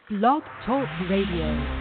Blog Talk Radio.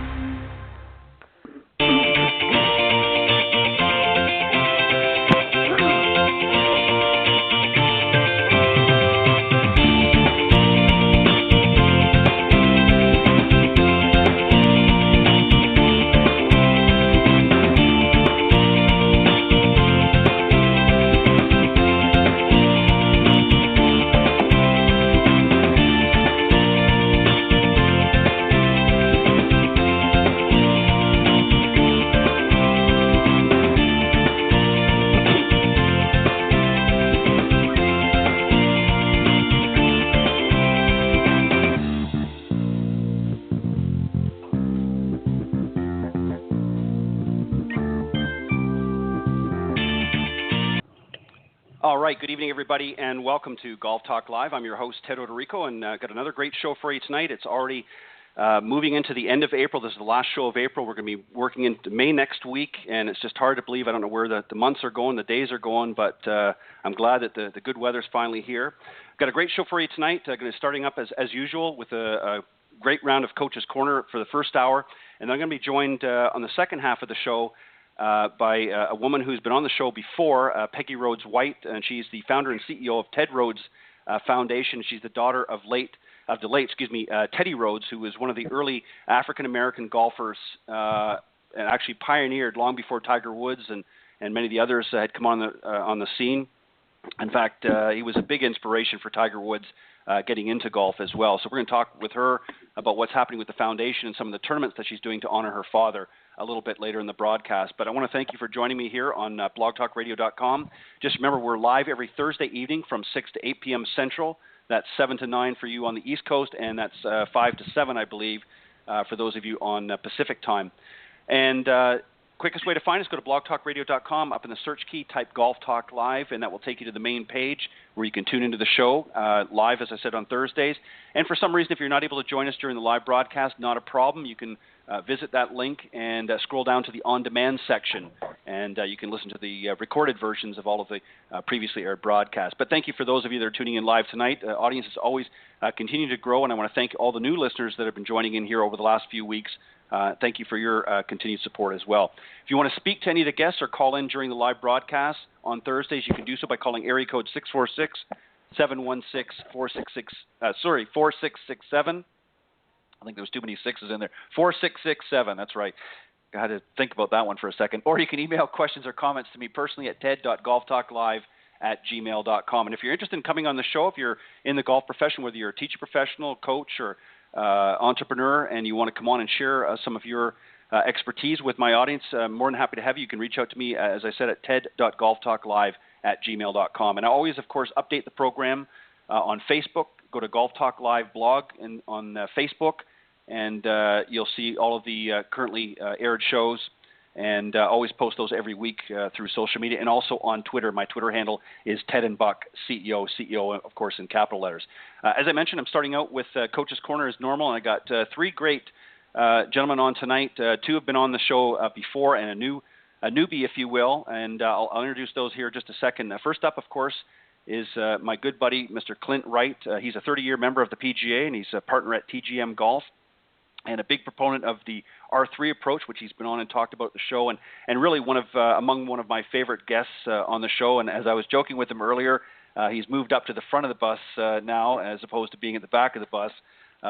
All right, good evening, everybody, and welcome to Golf Talk Live. I'm your host, Ted Rhodes, and got another great show for you tonight. It's already moving into the end of April. This is the last show of April. We're going to be working into May next week, and it's just hard to believe. I don't know where the months are going, the days are going, but I'm glad that the good weather's finally here. I've got a great show for you tonight. Going to be starting up as usual with a great round of Coach's Corner for the first hour, and I'm going to be joined on the second half of the show by a woman who's been on the show before, Peggy Rhodes-White, and she's the founder and CEO of Ted Rhodes Foundation. She's the daughter of the late Teddy Rhodes, who was one of the early African-American golfers and actually pioneered long before Tiger Woods and many of the others had come on the scene. In fact, he was a big inspiration for Tiger Woods getting into golf as well. So we're going to talk with her about what's happening with the foundation and some of the tournaments that she's doing to honor her father a little bit later in the broadcast. But I want to thank you for joining me here on blogtalkradio.com. Just remember, we're live every Thursday evening from 6 to 8 p.m. Central. That's 7 to 9 for you on the East Coast, and that's 5 to 7, I believe, for those of you on Pacific time. And quickest way to find us, go to blogtalkradio.com. Up in the search key, type Golf Talk Live, and that will take you to the main page where you can tune into the show live, as I said, on Thursdays. And for some reason, if you're not able to join us during the live broadcast, not a problem. You can visit that link and scroll down to the on-demand section, and you can listen to the recorded versions of all of the previously aired broadcasts. But thank you for those of you that are tuning in live tonight. Audience is always continuing to grow, and I want to thank all the new listeners that have been joining in here over the last few weeks. Thank you for your continued support as well. If you want to speak to any of the guests or call in during the live broadcast on Thursdays, you can do so by calling area code 646-716-4667. I think there was too many sixes in there. 4667, that's right. I had to think about that one for a second. Or you can email questions or comments to me personally at ted.golftalklive@gmail.com. And if you're interested in coming on the show, if you're in the golf profession, whether you're a teacher professional, coach, or entrepreneur, and you want to come on and share some of your expertise with my audience, I'm more than happy to have you. You can reach out to me, as I said, at ted.golftalklive@gmail.com. And I always, of course, update the program on Facebook. Go to Golf Talk Live blog on Facebook, and you'll see all of the currently aired shows, and always post those every week through social media, and also on Twitter. My Twitter handle is Ted and Buck, CEO, of course, in capital letters. As I mentioned, I'm starting out with Coach's Corner as normal, and I got three great gentlemen on tonight. Two have been on the show before, and a newbie, if you will, and I'll introduce those here in just a second. First up, of course, is my good buddy, Mr. Clint Wright. He's a 30-year member of the PGA, and he's a partner at TGM Golf, and a big proponent of the R3 approach, which he's been on and talked about the show, and really among one of my favorite guests on the show. And as I was joking with him earlier, he's moved up to the front of the bus now, as opposed to being at the back of the bus,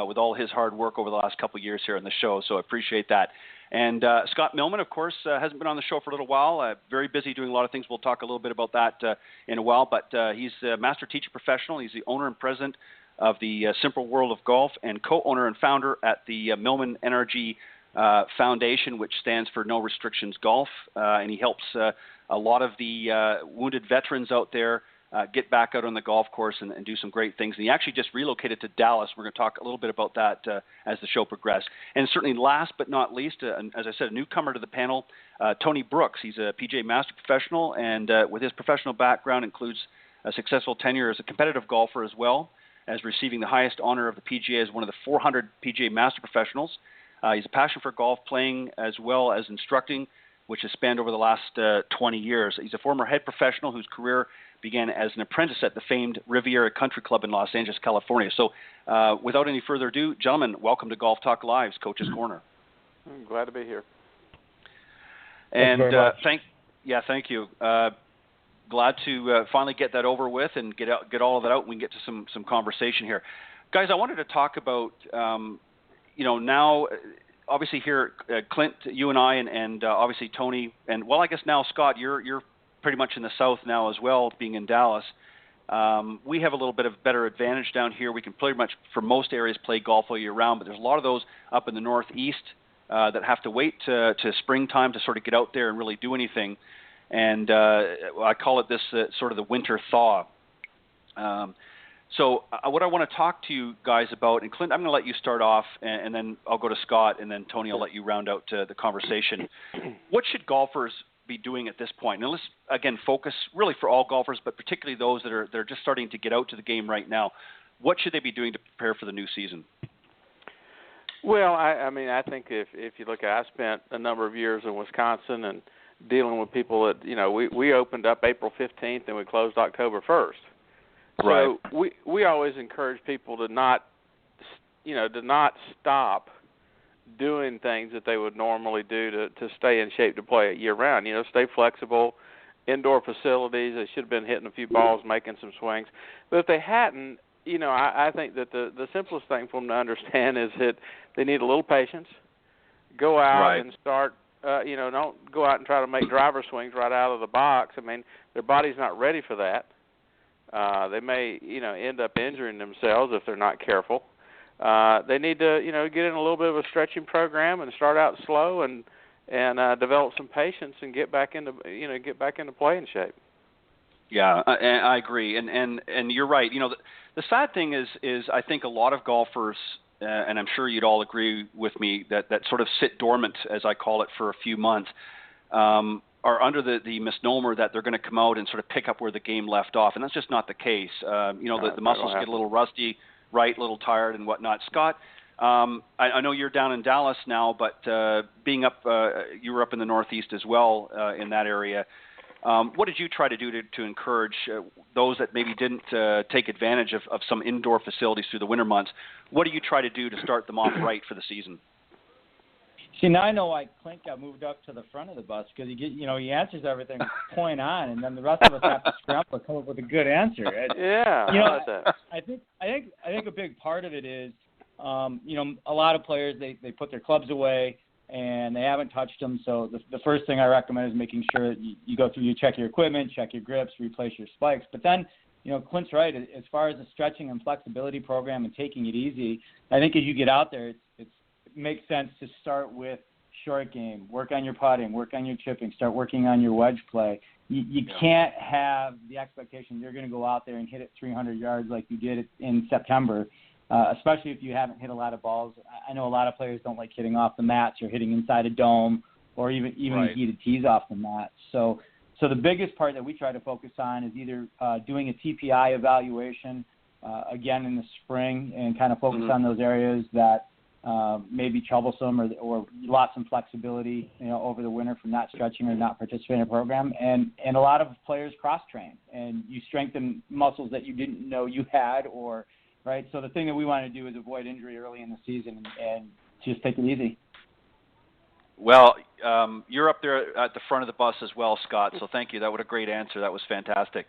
with all his hard work over the last couple of years here on the show. So I appreciate that. And Scott Millman, of course, hasn't been on the show for a little while. Very busy doing a lot of things. We'll talk a little bit about that in a while. But he's a Master Teaching Professional. He's the owner and president of the Simple World of Golf, and co-owner and founder at the Millman N.R.G. Foundation, which stands for No Restrictions Golf. And he helps a lot of the wounded veterans out there get back out on the golf course and do some great things. And he actually just relocated to Dallas. We're going to talk a little bit about that as the show progresses. And certainly last but not least, as I said, a newcomer to the panel, Tony Brooks. He's a PGA Master Professional, and with his professional background includes a successful tenure as a competitive golfer, as well as receiving the highest honor of the PGA as one of the 400 PGA Master Professionals. He's a passion for golf playing as well as instructing, which has spanned over the last 20 years. He's a former head professional whose career began as an apprentice at the famed Riviera Country Club in Los Angeles, California. So without any further ado, gentlemen, welcome to Golf Talk Live's Coach's Corner. I'm glad to be here. And thank you. Glad to finally get that over with and get all of that out, and we can get to some conversation here. Guys, I wanted to talk about, now, obviously here, Clint, you and I, and obviously Tony, and I guess now Scott, you're pretty much in the South now as well, being in Dallas. We have a little bit of better advantage down here. We can pretty much, for most areas, play golf all year round, but there's a lot of those up in the Northeast that have to wait to springtime to sort of get out there and really do anything. And I call it this sort of the winter thaw. So what I want to talk to you guys about, and Clint, I'm going to let you start off, and then I'll go to Scott, and then Tony, I'll let you round out the conversation. What should golfers be doing at this point? And let's, again, focus really for all golfers, but particularly those that are just starting to get out to the game right now. What should they be doing to prepare for the new season? Well, I think if you look at, I spent a number of years in Wisconsin and dealing with people that, we opened up April 15th and we closed October 1st. Right. So we always encourage people to not stop doing things that they would normally do to stay in shape to play it year round. Stay flexible, indoor facilities. They should have been hitting a few balls, making some swings. But if they hadn't, I think that the simplest thing for them to understand is that they need a little patience. Go out and start. Don't go out and try to make driver swings right out of the box. Their body's not ready for that. They may, end up injuring themselves if they're not careful. They need to, get in a little bit of a stretching program and start out slow and develop some patience and get back into playing shape. Yeah, I agree, and you're right. The sad thing is I think a lot of golfers, and I'm sure you'd all agree with me, that sort of sit dormant, as I call it, for a few months, are under the misnomer that they're going to come out and sort of pick up where the game left off, and that's just not the case. The muscles get a little rusty, right, a little tired and whatnot. Scott, I know you're down in Dallas now, but being up, you were up in the Northeast as well in that area. What did you try to do to encourage those that maybe didn't take advantage of some indoor facilities through the winter months? What do you try to do to start them off right for the season? See, now I know why Clint got moved up to the front of the bus, because he answers everything point on, and then the rest of us have to scramble to come up with a good answer. I think a big part of it is, a lot of players they put their clubs away and they haven't touched them. So the first thing I recommend is making sure that you go through, you check your equipment, check your grips, replace your spikes. But then, Clint's right. As far as the stretching and flexibility program and taking it easy, I think as you get out there, it makes sense to start with short game, work on your putting, work on your chipping, start working on your wedge play. You can't have the expectation you're going to go out there and hit it 300 yards like you did in September, especially if you haven't hit a lot of balls. I know a lot of players don't like hitting off the mats or hitting inside a dome or even the heated tees off the mat. So the biggest part that we try to focus on is either doing a TPI evaluation again in the spring and kind of focus on those areas that may be troublesome or lost some flexibility, over the winter from not stretching or not participating in a program. And a lot of players cross-train, and you strengthen muscles that you didn't know you had, right? So the thing that we want to do is avoid injury early in the season and just take it easy. Well, you're up there at the front of the bus as well, Scott, so thank you. That was a great answer. That was fantastic.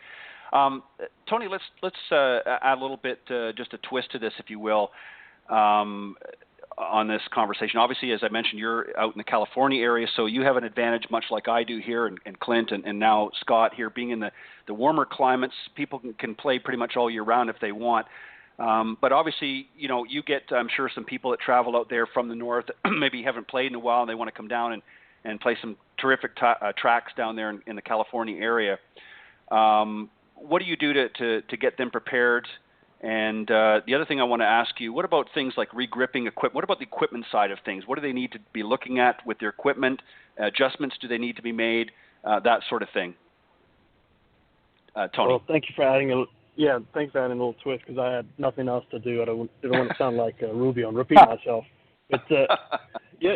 Tony, let's add a little bit, just a twist to this, if you will, on this conversation. Obviously, as I mentioned, you're out in the California area, so you have an advantage, much like I do here, and Clint and now Scott here, being in the warmer climates. People can play pretty much all year round if they want. But obviously, you get, I'm sure, some people that travel out there from the north, maybe haven't played in a while, and they want to come down and play some terrific tracks down there in the California area. What do you do to get them prepared? And the other thing I want to ask you, what about things like regripping equipment? What about the equipment side of things? What do they need to be looking at with their equipment? Adjustments do they need to be made? That sort of thing. Tony. Well, thank you for adding thanks for adding a little twist, because I had nothing else to do. I didn't want to sound like Rubio and repeat myself. But Yeah,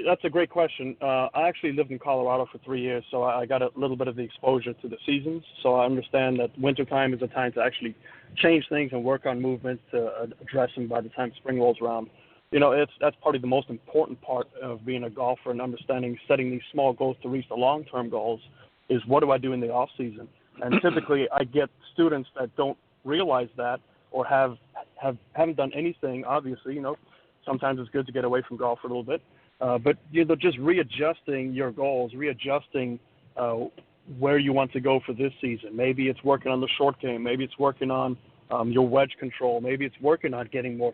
that's a great question. I actually lived in Colorado for 3 years, so I got a little bit of the exposure to the seasons. So I understand that wintertime is a time to actually change things and work on movements to address them by the time spring rolls around. That's probably the most important part of being a golfer and understanding setting these small goals to reach the long-term goals is what do I do in the off season? And typically I get students that don't realize that or haven't done anything, obviously, Sometimes it's good to get away from golf for a little bit, but just readjusting your goals, readjusting where you want to go for this season. Maybe it's working on the short game. Maybe it's working on your wedge control. Maybe it's working on getting more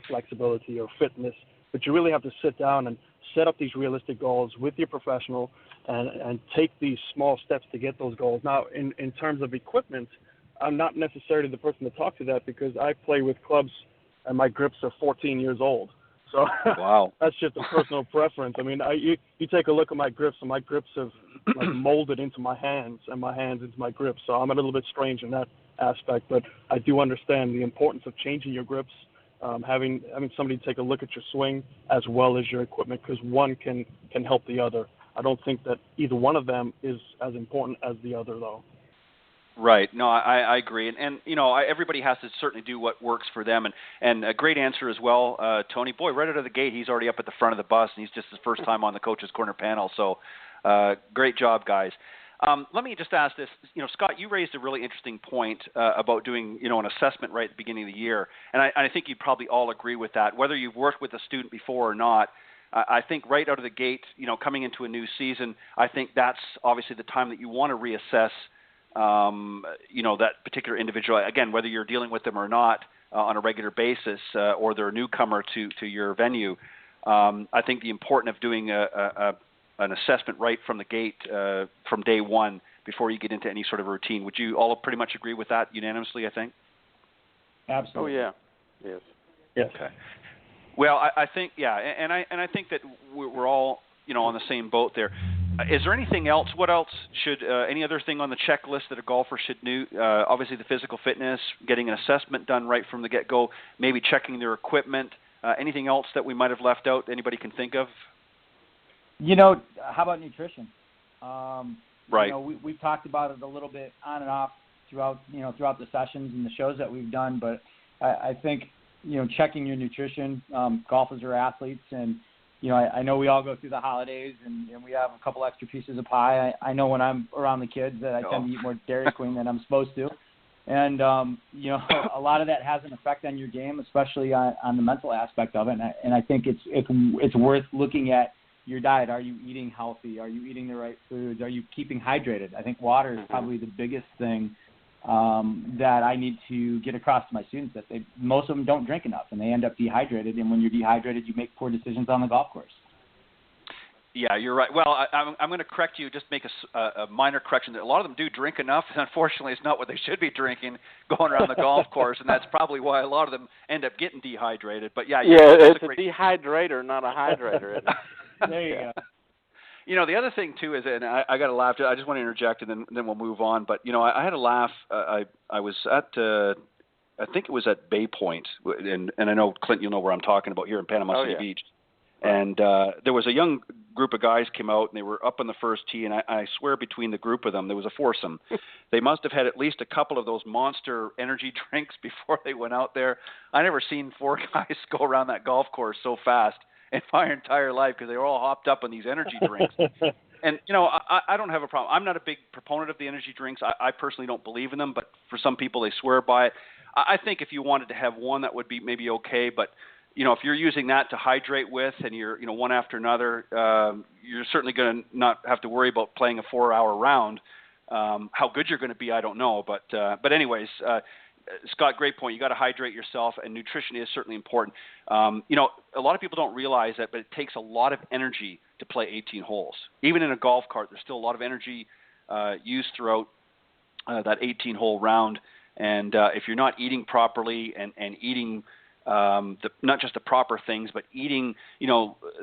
flexibility or fitness. But you really have to sit down and set up these realistic goals with your professional and take these small steps to get those goals. Now, in terms of equipment, I'm not necessarily the person to talk to that because I play with clubs and my grips are 14 years old. So wow. That's just a personal preference. I mean, you take a look at my grips, and my grips have molded into my hands, and my hands into my grips. So I'm a little bit strange in that aspect, but I do understand the importance of changing your grips, having somebody take a look at your swing as well as your equipment, because one can help the other. I don't think that either one of them is as important as the other, though. Right. No, I agree. And everybody has to certainly do what works for them. And a great answer as well, Tony. Boy, right out of the gate, he's already up at the front of the bus, and he's just his first time on the Coach's Corner panel. So great job, guys. Let me just ask this. Scott, you raised a really interesting point about doing, an assessment right at the beginning of the year. And I think you'd probably all agree with that. Whether you've worked with a student before or not, I think right out of the gate, coming into a new season, I think that's obviously the time that you want to reassess that particular individual, again, whether you're dealing with them or not on a regular basis or they're a newcomer to your venue. I think the importance of doing an assessment right from the gate from day one before you get into any sort of routine. Would you all pretty much agree with that unanimously, I think? Absolutely. Oh, yeah. Yes. Okay. Well, I think, yeah, and I think that we're all, on the same boat there. Is there anything else? What else should any other thing on the checklist that a golfer should do? Obviously, the physical fitness, getting an assessment done right from the get-go, maybe checking their equipment. Anything else that we might have left out? Anybody can think of? How about nutrition? Right. We've talked about it a little bit on and off throughout the sessions and the shows that we've done, but I think checking your nutrition. Golfers are athletes, and I know we all go through the holidays and we have a couple extra pieces of pie. I know when I'm around the kids that I tend to eat more Dairy Queen than I'm supposed to. And, a lot of that has an effect on your game, especially on the mental aspect of it. And I think it's worth looking at your diet. Are you eating healthy? Are you eating the right foods? Are you keeping hydrated? I think water is probably the biggest thing that I need to get across to my students, that most of them don't drink enough and they end up dehydrated. And when you're dehydrated, you make poor decisions on the golf course. Yeah, you're right. Well, I'm going to correct you, just make a minor correction. A lot of them do drink enough, and unfortunately it's not what they should be drinking going around the golf course, and that's probably why a lot of them end up getting dehydrated. But yeah, it's a dehydrator, not a hydrator. There you go. The other thing too is, and I got to laugh. I just want to interject, and then we'll move on. But I had a laugh. I was at, I think it was at Bay Point, and I know Clint, you'll know where I'm talking about here in Panama City Beach. And there was a young group of guys came out, and they were up on the first tee, and I swear between the group of them, there was a foursome. They must have had at least a couple of those Monster energy drinks before they went out there. I never seen four guys go around that golf course so fast in my entire life because they were all hopped up on these energy drinks. And, I don't have a problem. I'm not a big proponent of the energy drinks. I personally don't believe in them, but for some people they swear by it. I think if you wanted to have one, that would be maybe okay, but if you're using that to hydrate with and you're, one after another, you're certainly going to not have to worry about playing a 4-hour round. How good you're going to be, I don't know. But anyways, Scott, great point. You got to hydrate yourself, and nutrition is certainly important. A lot of people don't realize that, but it takes a lot of energy to play 18 holes. Even in a golf cart, there's still a lot of energy used throughout that 18-hole round. And if you're not eating properly and eating not just the proper things, but eating,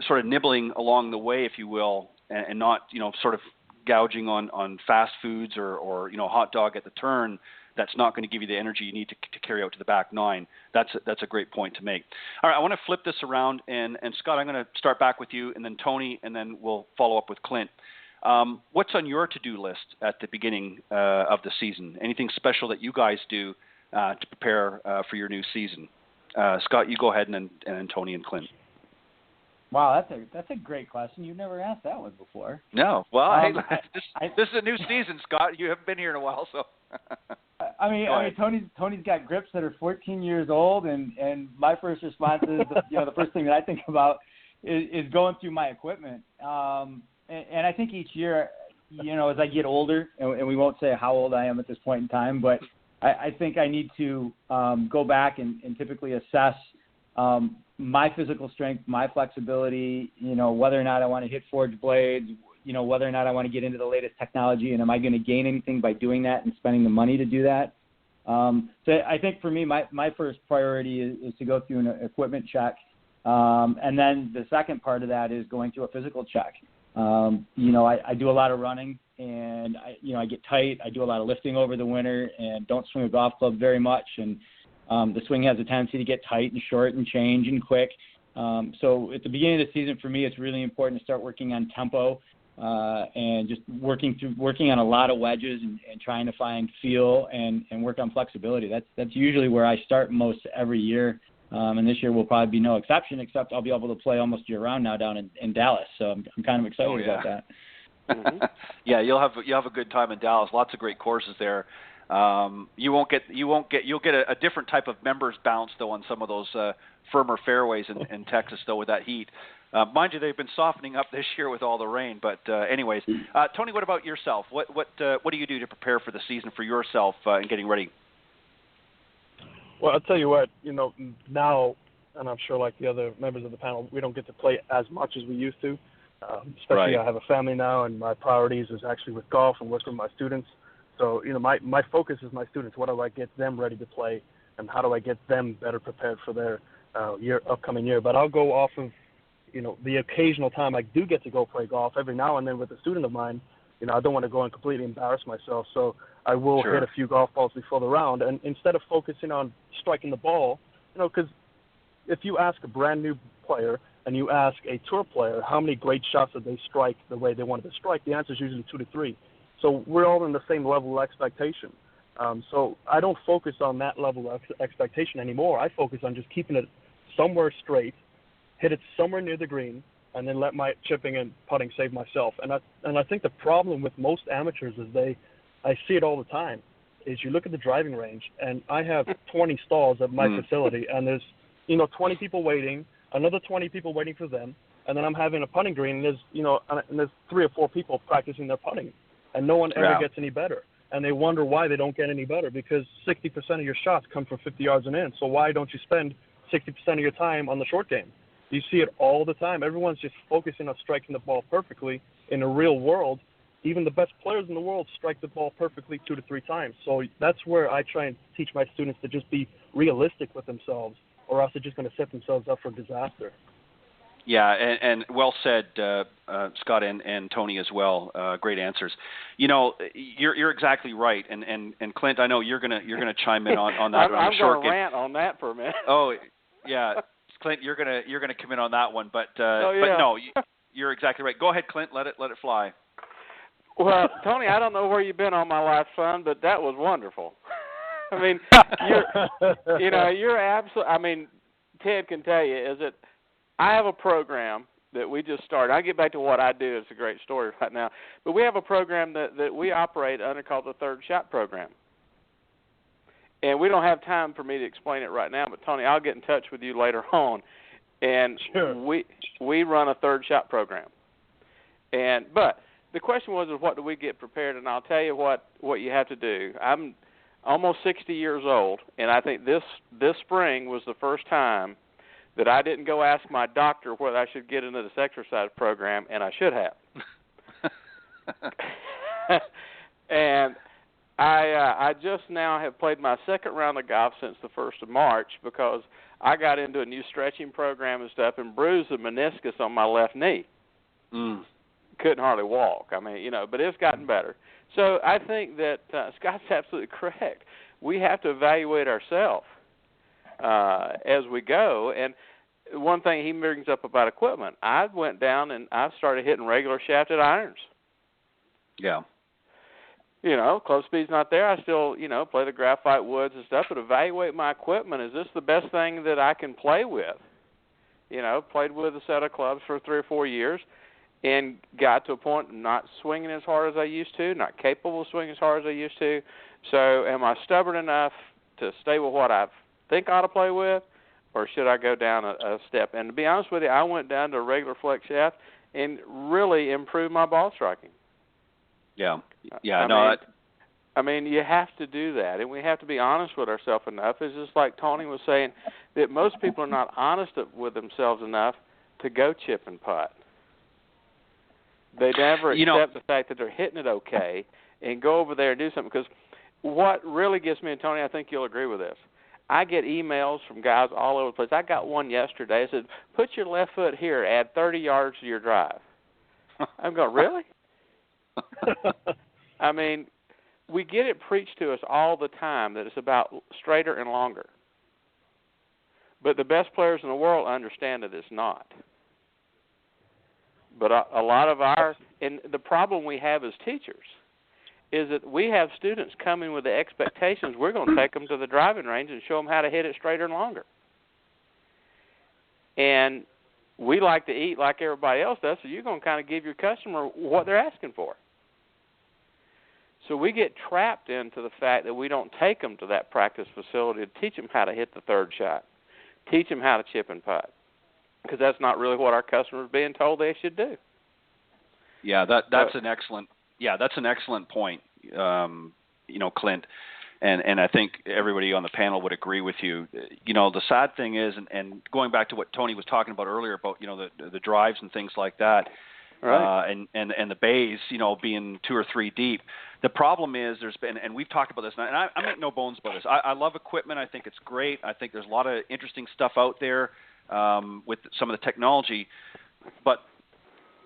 sort of nibbling along the way, if you will, and not, sort of gouging on fast foods or hot dog at the turn, that's not going to give you the energy you need to carry out to the back nine. That's a great point to make. All right, I want to flip this around, and Scott, I'm going to start back with you, and then Tony, and then we'll follow up with Clint. What's on your to-do list at the beginning of the season? Anything special that you guys do to prepare for your new season? Scott, you go ahead, and then Tony and Clint. Wow, that's a great question. You've never asked that one before. No. Well, this is a new season, Scott. You haven't been here in a while, so. I mean, Tony's got grips that are 14 years old, and my first response is, the first thing that I think about is going through my equipment. And I think each year, as I get older, and we won't say how old I am at this point in time, but I think I need to go back and typically assess my physical strength, my flexibility, whether or not I want to hit forged blades, whether or not I want to get into the latest technology, and am I going to gain anything by doing that and spending the money to do that? So I think for me, my first priority is to go through an equipment check. And then the second part of that is going through a physical check. I do a lot of running, and I get tight. I do a lot of lifting over the winter and don't swing a golf club very much. And the swing has a tendency to get tight and short and change and quick. So at the beginning of the season, for me, it's really important to start working on tempo and just working on a lot of wedges and trying to find feel and work on flexibility. That's usually where I start most every year. And this year will probably be no exception, except I'll be able to play almost year-round now down in Dallas. So I'm kind of excited about that. Mm-hmm. Yeah, you'll have a good time in Dallas. Lots of great courses there. You'll get a different type of members bounce though on some of those firmer fairways in Texas though with that heat. Mind you, they've been softening up this year with all the rain. But anyways, Tony, what about yourself? What do you do to prepare for the season for yourself and getting ready? Well, I'll tell you what, now, and I'm sure like the other members of the panel, we don't get to play as much as we used to. Especially I have a family now, and my priorities is actually with golf and working with my students. So, my focus is my students. What do I get them ready to play, and how do I get them better prepared for their upcoming year? But I'll go off of, the occasional time I do get to go play golf every now and then with a student of mine. I don't want to go and completely embarrass myself, so I will hit a few golf balls before the round. And instead of focusing on striking the ball, because if you ask a brand new player and you ask a tour player how many great shots did they strike the way they wanted to strike, the answer is usually 2 to 3. So we're all in the same level of expectation. So I don't focus on that level of expectation anymore. I focus on just keeping it somewhere straight, hit it somewhere near the green, and then let my chipping and putting save myself. And I think the problem with most amateurs is I see it all the time, is you look at the driving range, and I have 20 stalls at my facility, and there's 20 people waiting, another 20 people waiting for them, and then I'm having a putting green, and there's 3 or 4 people practicing their putting, and no one ever gets any better. And they wonder why they don't get any better, because 60% of your shots come from 50 yards and in. So why don't you spend 60% of your time on the short game? You see it all the time. Everyone's just focusing on striking the ball perfectly. In the real world, even the best players in the world strike the ball perfectly 2 to 3 times. So that's where I try and teach my students to just be realistic with themselves, or else they're just going to set themselves up for disaster. Yeah, and well said, Scott and Tony as well. Great answers. You're exactly right, and Clint, I know you're gonna chime in on that. I'm going to rant on that for a minute. Oh, yeah, Clint, you're gonna come in on that one, but but no, you're exactly right. Go ahead, Clint. Let it fly. Well, Tony, I don't know where you've been all my life, son, but that was wonderful. I mean, you're absolutely. I mean, Ted can tell you is that I have a program that we just started. I'll get back to what I do. It's a great story right now. But we have a program that we operate under called the Third Shot Program. And we don't have time for me to explain it right now, but, Tony, I'll get in touch with you later on. And we run a Third Shot Program. But the question was what do we get prepared? And I'll tell you what you have to do. I'm almost 60 years old, and I think this spring was the first time that I didn't go ask my doctor whether I should get into this exercise program, and I should have. And I just now have played my second round of golf since the 1st of March because I got into a new stretching program and stuff and bruised the meniscus on my left knee. Couldn't hardly walk. I mean, but it's gotten better. So I think that Scott's absolutely correct. we have to evaluate ourselves as we go. And one thing he brings up about equipment, I went down and I started hitting regular shafted irons. Yeah. You know, club speed's not there. I still, play the graphite woods and stuff, but evaluate my equipment. Is this the best thing that I can play with? Played with a set of clubs for 3 or 4 years and got to a point not swinging as hard as I used to, not capable of swinging as hard as I used to. So am I stubborn enough to stay with what I think I ought to play with, or should I go down a step? And to be honest with you, I went down to a regular flex shaft and really improved my ball striking. Yeah. I mean, you have to do that, and we have to be honest with ourselves enough. It's just like Tony was saying, that most people are not honest with themselves enough to go chip and putt. They never accept the fact that they're hitting it okay and go over there and do something. Because what really gets me, and Tony, I think you'll agree with this, I get emails from guys all over the place. I got one yesterday. It said, put your left foot here, add 30 yards to your drive. I'm going, really? I mean, we get it preached to us all the time that it's about straighter and longer. But the best players in the world understand that it's not. But a lot of and the problem we have as teachers is that we have students coming with the expectations we're going to take them to the driving range and show them how to hit it straighter and longer. And we like to eat like everybody else does, so you're going to kind of give your customer what they're asking for. So we get trapped into the fact that we don't take them to that practice facility to teach them how to hit the third shot, teach them how to chip and putt, because that's not really what our customers are being told they should do. Yeah, that's an excellent point, Clint, and I think everybody on the panel would agree with you. The sad thing is, and going back to what Tony was talking about earlier about the drives and things like that. Right. And the bays, being 2 or 3 deep. The problem is there's been, and we've talked about this, and I make no bones about this. I love equipment. I think it's great. I think there's a lot of interesting stuff out there with some of the technology. But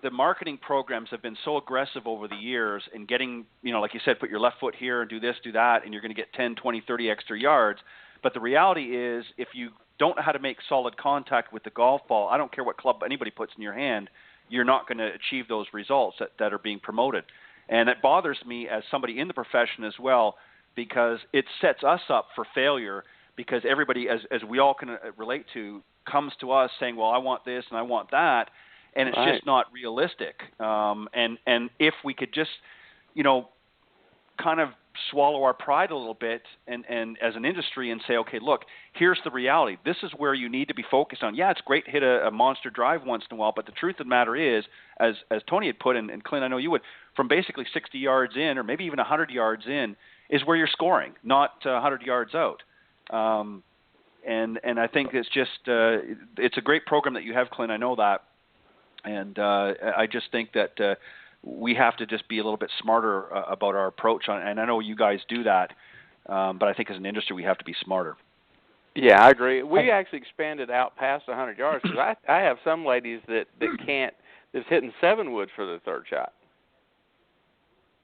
the marketing programs have been so aggressive over the years in getting, like you said, put your left foot here and do this, do that, and you're going to get 10, 20, 30 extra yards. But the reality is if you don't know how to make solid contact with the golf ball, I don't care what club anybody puts in your hand, you're not going to achieve those results that are being promoted. And it bothers me as somebody in the profession as well, because it sets us up for failure, because everybody, as we all can relate to, comes to us saying, well, I want this and I want that, and it's just not realistic. And if we could just, kind of swallow our pride a little bit and as an industry and say, okay, look, here's the reality. This is where you need to be focused on. Yeah, it's great to hit a monster drive once in a while, but the truth of the matter is, as Tony had put in, and Clint, I know you would, from basically 60 yards in or maybe even 100 yards in is where you're scoring, not 100 yards out. And I think it's just it's a great program that you have, Clint. I know that. And I just think that we have to just be a little bit smarter about our approach on, and I know you guys do that, but I think as an industry we have to be smarter. Yeah, I agree. We actually expanded out past 100 yards because I have some ladies that can't, that's hitting 7 wood for their third shot.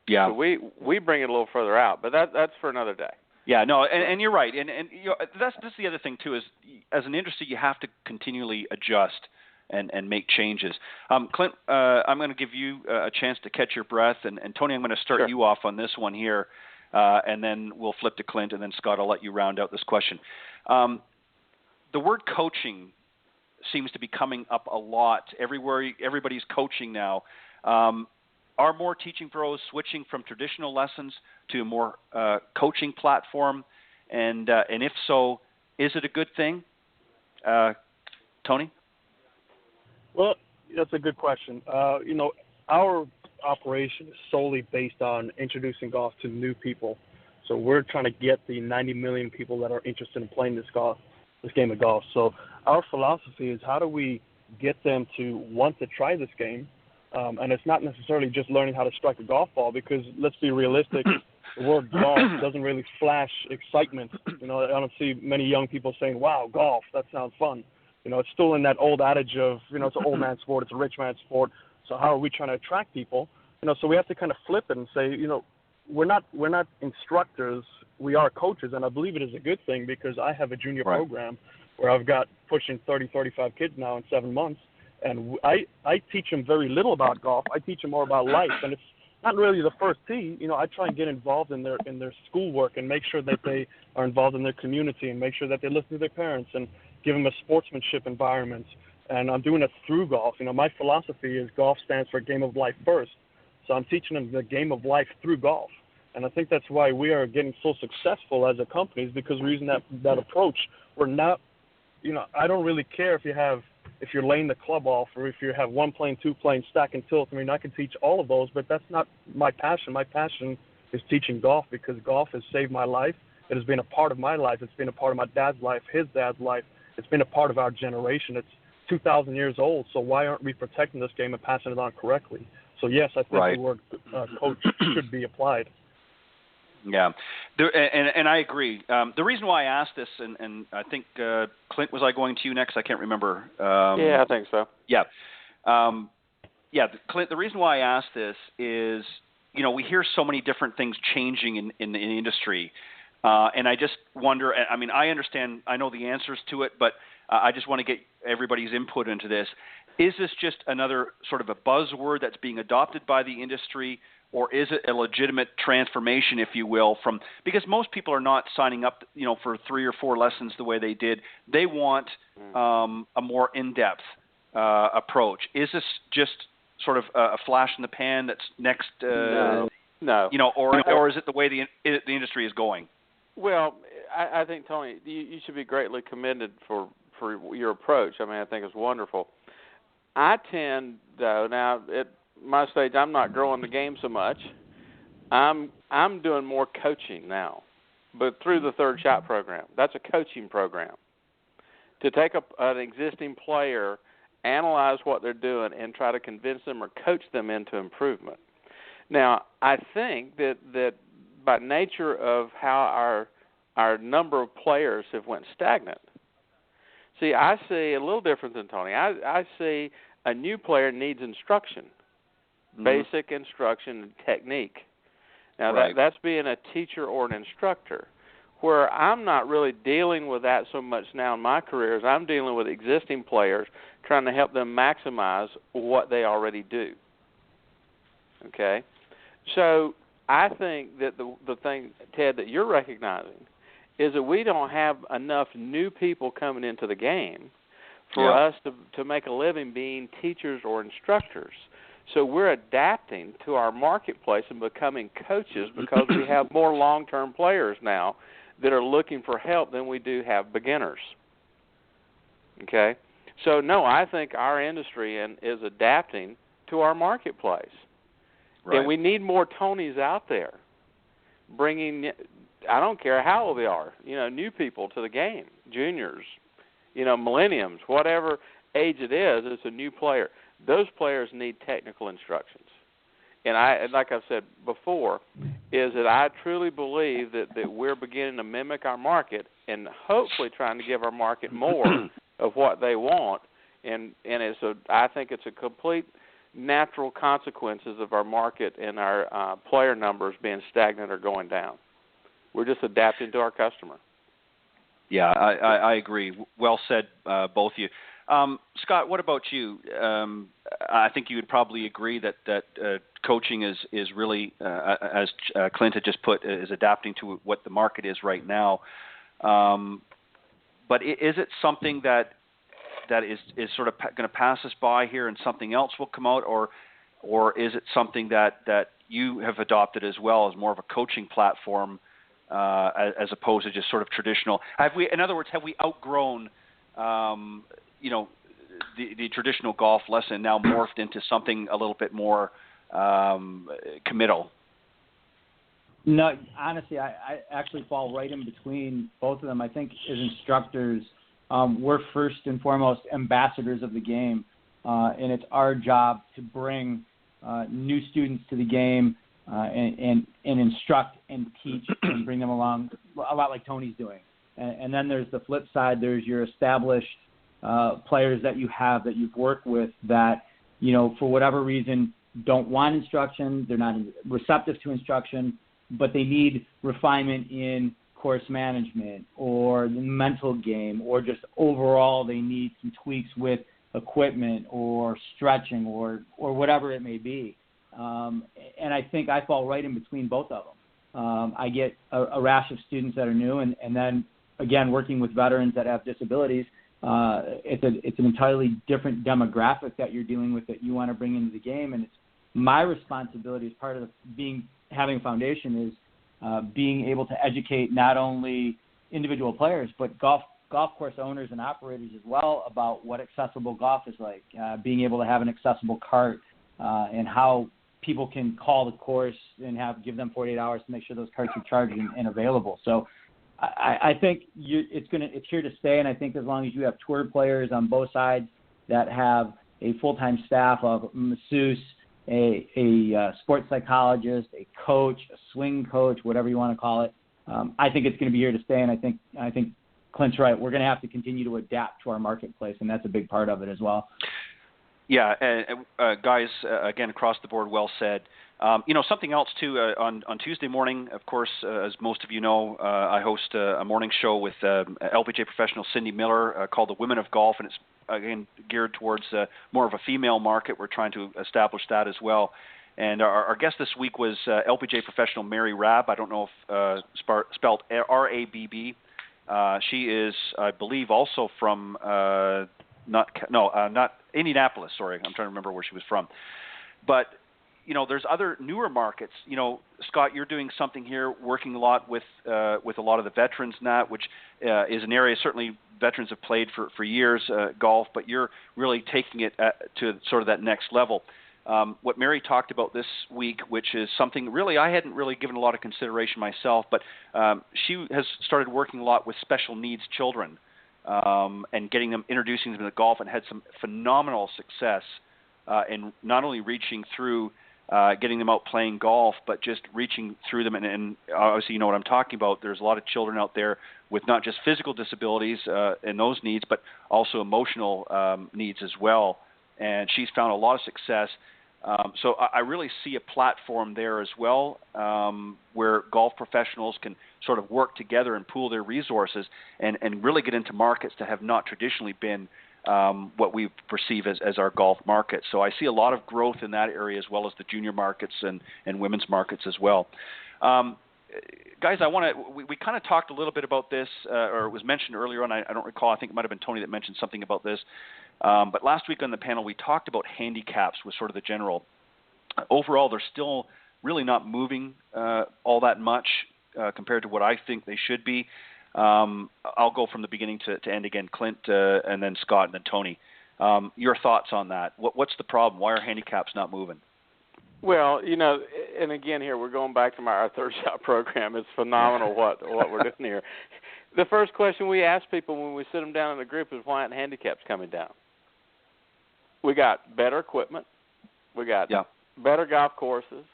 Yeah. So we bring it a little further out, but that's for another day. Yeah, no, and you're right, and that's the other thing too is as an industry you have to continually adjust and make changes. Clint, I'm going to give you a chance to catch your breath, and Tony, I'm going to start you off on this one here, and then we'll flip to Clint, and then Scott, I'll let you round out this question. The word coaching seems to be coming up a lot. Everywhere, everybody's coaching now. Are more teaching pros switching from traditional lessons to a more coaching platform? And if so, is it a good thing? Tony? Well, that's a good question. Our operation is solely based on introducing golf to new people. So we're trying to get the 90 million people that are interested in playing this game of golf. So our philosophy is how do we get them to want to try this game? And it's not necessarily just learning how to strike a golf ball, because let's be realistic, the word golf doesn't really flash excitement. I don't see many young people saying, wow, golf, that sounds fun. It's still in that old adage of, it's an old man's sport, it's a rich man's sport. So how are we trying to attract people? So we have to kind of flip it and say, we're not instructors. We are coaches, and I believe it is a good thing because I have a junior program where I've got pushing 30, 35 kids now in 7 months, and I teach them very little about golf. I teach them more about life, and it's not really the first tee. You know, I try and get involved in their schoolwork and make sure that they are involved in their community and make sure that they listen to their parents and give them a sportsmanship environment. And I'm doing it through golf. You know, my philosophy is golf stands for game of life first. So I'm teaching them the game of life through golf. And I think that's why we are getting so successful as a company is because we're using that approach. We're not, you know, I don't really care if you're laying the club off or if you have 1 plane, 2 plane, stack and tilt. I mean, I can teach all of those, but that's not my passion. My passion is teaching golf because golf has saved my life. It has been a part of my life. It's been a part of my dad's life, his dad's life. It's been a part of our generation. It's 2,000 years old, so why aren't we protecting this game and passing it on correctly? So, yes, I think the word coach should be applied. Yeah, and I agree. The reason why I asked this, and I think, Clint, was I going to you next? I can't remember. Yeah, I think so. Yeah. Clint, the reason why I asked this is, you know, we hear so many different things changing in the industry, and I just wonder, I mean, I understand, I know the answers to it, but I just want to get everybody's input into this. Is this just another sort of a buzzword that's being adopted by the industry, or is it a legitimate transformation, if you will, because most people are not signing up, you know, for 3 or 4 lessons the way they did. They want a more in-depth approach. Is this just sort of a flash in the pan that's next? No. You know, or is it the way the industry is going? Well, I think, Tony, you should be greatly commended for your approach. I mean, I think it's wonderful. I tend, though, now at my stage, I'm not growing the game so much. I'm doing more coaching now, but through the Third Shot program. That's a coaching program. To take an existing player, analyze what they're doing, and try to convince them or coach them into improvement. Now, I think that by nature of how our number of players have went stagnant. See, I see a little different than Tony. I see a new player needs instruction, basic instruction and technique. Now, that's being a teacher or an instructor. Where I'm not really dealing with that so much now in my career is I'm dealing with existing players, trying to help them maximize what they already do. Okay? So I think that the thing, Ted, that you're recognizing is that we don't have enough new people coming into the game for us to make a living being teachers or instructors. So we're adapting to our marketplace and becoming coaches because we have more long-term players now that are looking for help than we do have beginners. Okay? So, no, I think our industry is adapting to our marketplace. Right. And we need more Tonys out there bringing, I don't care how old they are, you know, new people to the game, juniors, you know, millenniums, whatever age it is, it's a new player. Those players need technical instructions. And like I've said before, is that I truly believe that we're beginning to mimic our market and hopefully trying to give our market more of what they want. And I think it's a complete natural consequences of our market and our player numbers being stagnant or going down. We're just adapting to our customer. Yeah, I agree. Well said, both of you. Scott, what about you? I think you would probably agree that coaching is really, as Clint had just put, is adapting to what the market is right now. But is it something that is sort of going to pass us by here and something else will come out, or is it something that you have adopted as well as more of a coaching platform as opposed to just sort of traditional? In other words, have we outgrown you know, the traditional golf lesson now morphed into something a little bit more committal? No, honestly, I actually fall right in between both of them. I think as instructors, we're first and foremost ambassadors of the game, and it's our job to bring new students to the game and instruct and teach and bring them along, a lot like Tony's doing. And then there's the flip side. There's your established players that you have, that you've worked with, that, you know, for whatever reason don't want instruction, they're not receptive to instruction, but they need refinement in course management or the mental game, or just overall they need some tweaks with equipment or stretching or whatever it may be. And I think I fall right in between both of them. I get a rash of students that are new, and then, again, working with veterans that have disabilities, it's an entirely different demographic that you're dealing with that you want to bring into the game. And it's my responsibility as part of having a foundation is being able to educate not only individual players, but golf course owners and operators as well about what accessible golf is like, being able to have an accessible cart, and how people can call the course and give them 48 hours to make sure those carts are charged and available. So I think it's here to stay, and I think as long as you have tour players on both sides that have a full-time staff of masseuse, a sports psychologist, a coach, a swing coach, whatever you want to call it, I think it's going to be here to stay, and I think Clint's right. We're going to have to continue to adapt to our marketplace, and that's a big part of it as well. Yeah, and guys, again, across the board, well said. Something else, too, on Tuesday morning, of course, as most of you know, I host a morning show with LPGA professional Cindy Miller called The Women of Golf, and it's, again, geared towards more of a female market. We're trying to establish that as well. And our guest this week was LPGA professional Mary Rabb. I don't know if spelled R-A-B-B. She is, I believe, also from not Indianapolis. Sorry, I'm trying to remember where she was from. But there's other newer markets. Scott, you're doing something here, working a lot with a lot of the veterans and that, which is an area certainly veterans have played for years, golf, but you're really taking it to sort of that next level. What Mary talked about this week, which is something really I hadn't really given a lot of consideration myself, but she has started working a lot with special needs children and introducing them to golf, and had some phenomenal success in not only reaching through getting them out playing golf, but just reaching through them. And obviously, you know what I'm talking about. There's a lot of children out there with not just physical disabilities and those needs, but also emotional needs as well. And she's found a lot of success. So I really see a platform there as well, where golf professionals can sort of work together and pool their resources and really get into markets that have not traditionally been what we perceive as our golf market. So I see a lot of growth in that area, as well as the junior markets and women's markets as well. Guys, we kind of talked a little bit about this, or it was mentioned earlier on. I don't recall. I think it might have been Tony that mentioned something about this. But last week on the panel, we talked about handicaps with sort of the general. Overall, they're still really not moving all that much compared to what I think they should be. I'll go from the beginning to end again. Clint, and then Scott, and then Tony. Your thoughts on that? What's the problem? Why are handicaps not moving? Well, and again here we're going back to our third shot program. It's phenomenal what we're doing here. The first question we ask people when we sit them down in a group is, why aren't handicaps coming down? We got better equipment. We got better golf courses.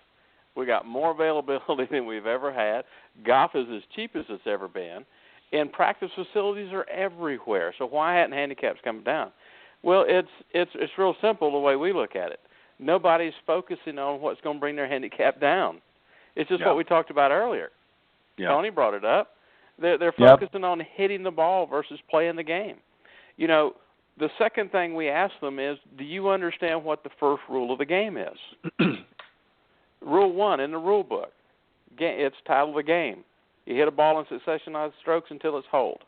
We got more availability than we've ever had. Golf is as cheap as it's ever been. And practice facilities are everywhere. So why hadn't handicaps come down? Well, it's real simple the way we look at it. Nobody's focusing on what's going to bring their handicap down. It's just what we talked about earlier. Yeah. Tony brought it up. They're focusing on hitting the ball versus playing the game. The second thing we ask them is, do you understand what the first rule of the game is? Rule 1 in the rule book. It's titled the game. You hit a ball in succession of strokes until it's holed.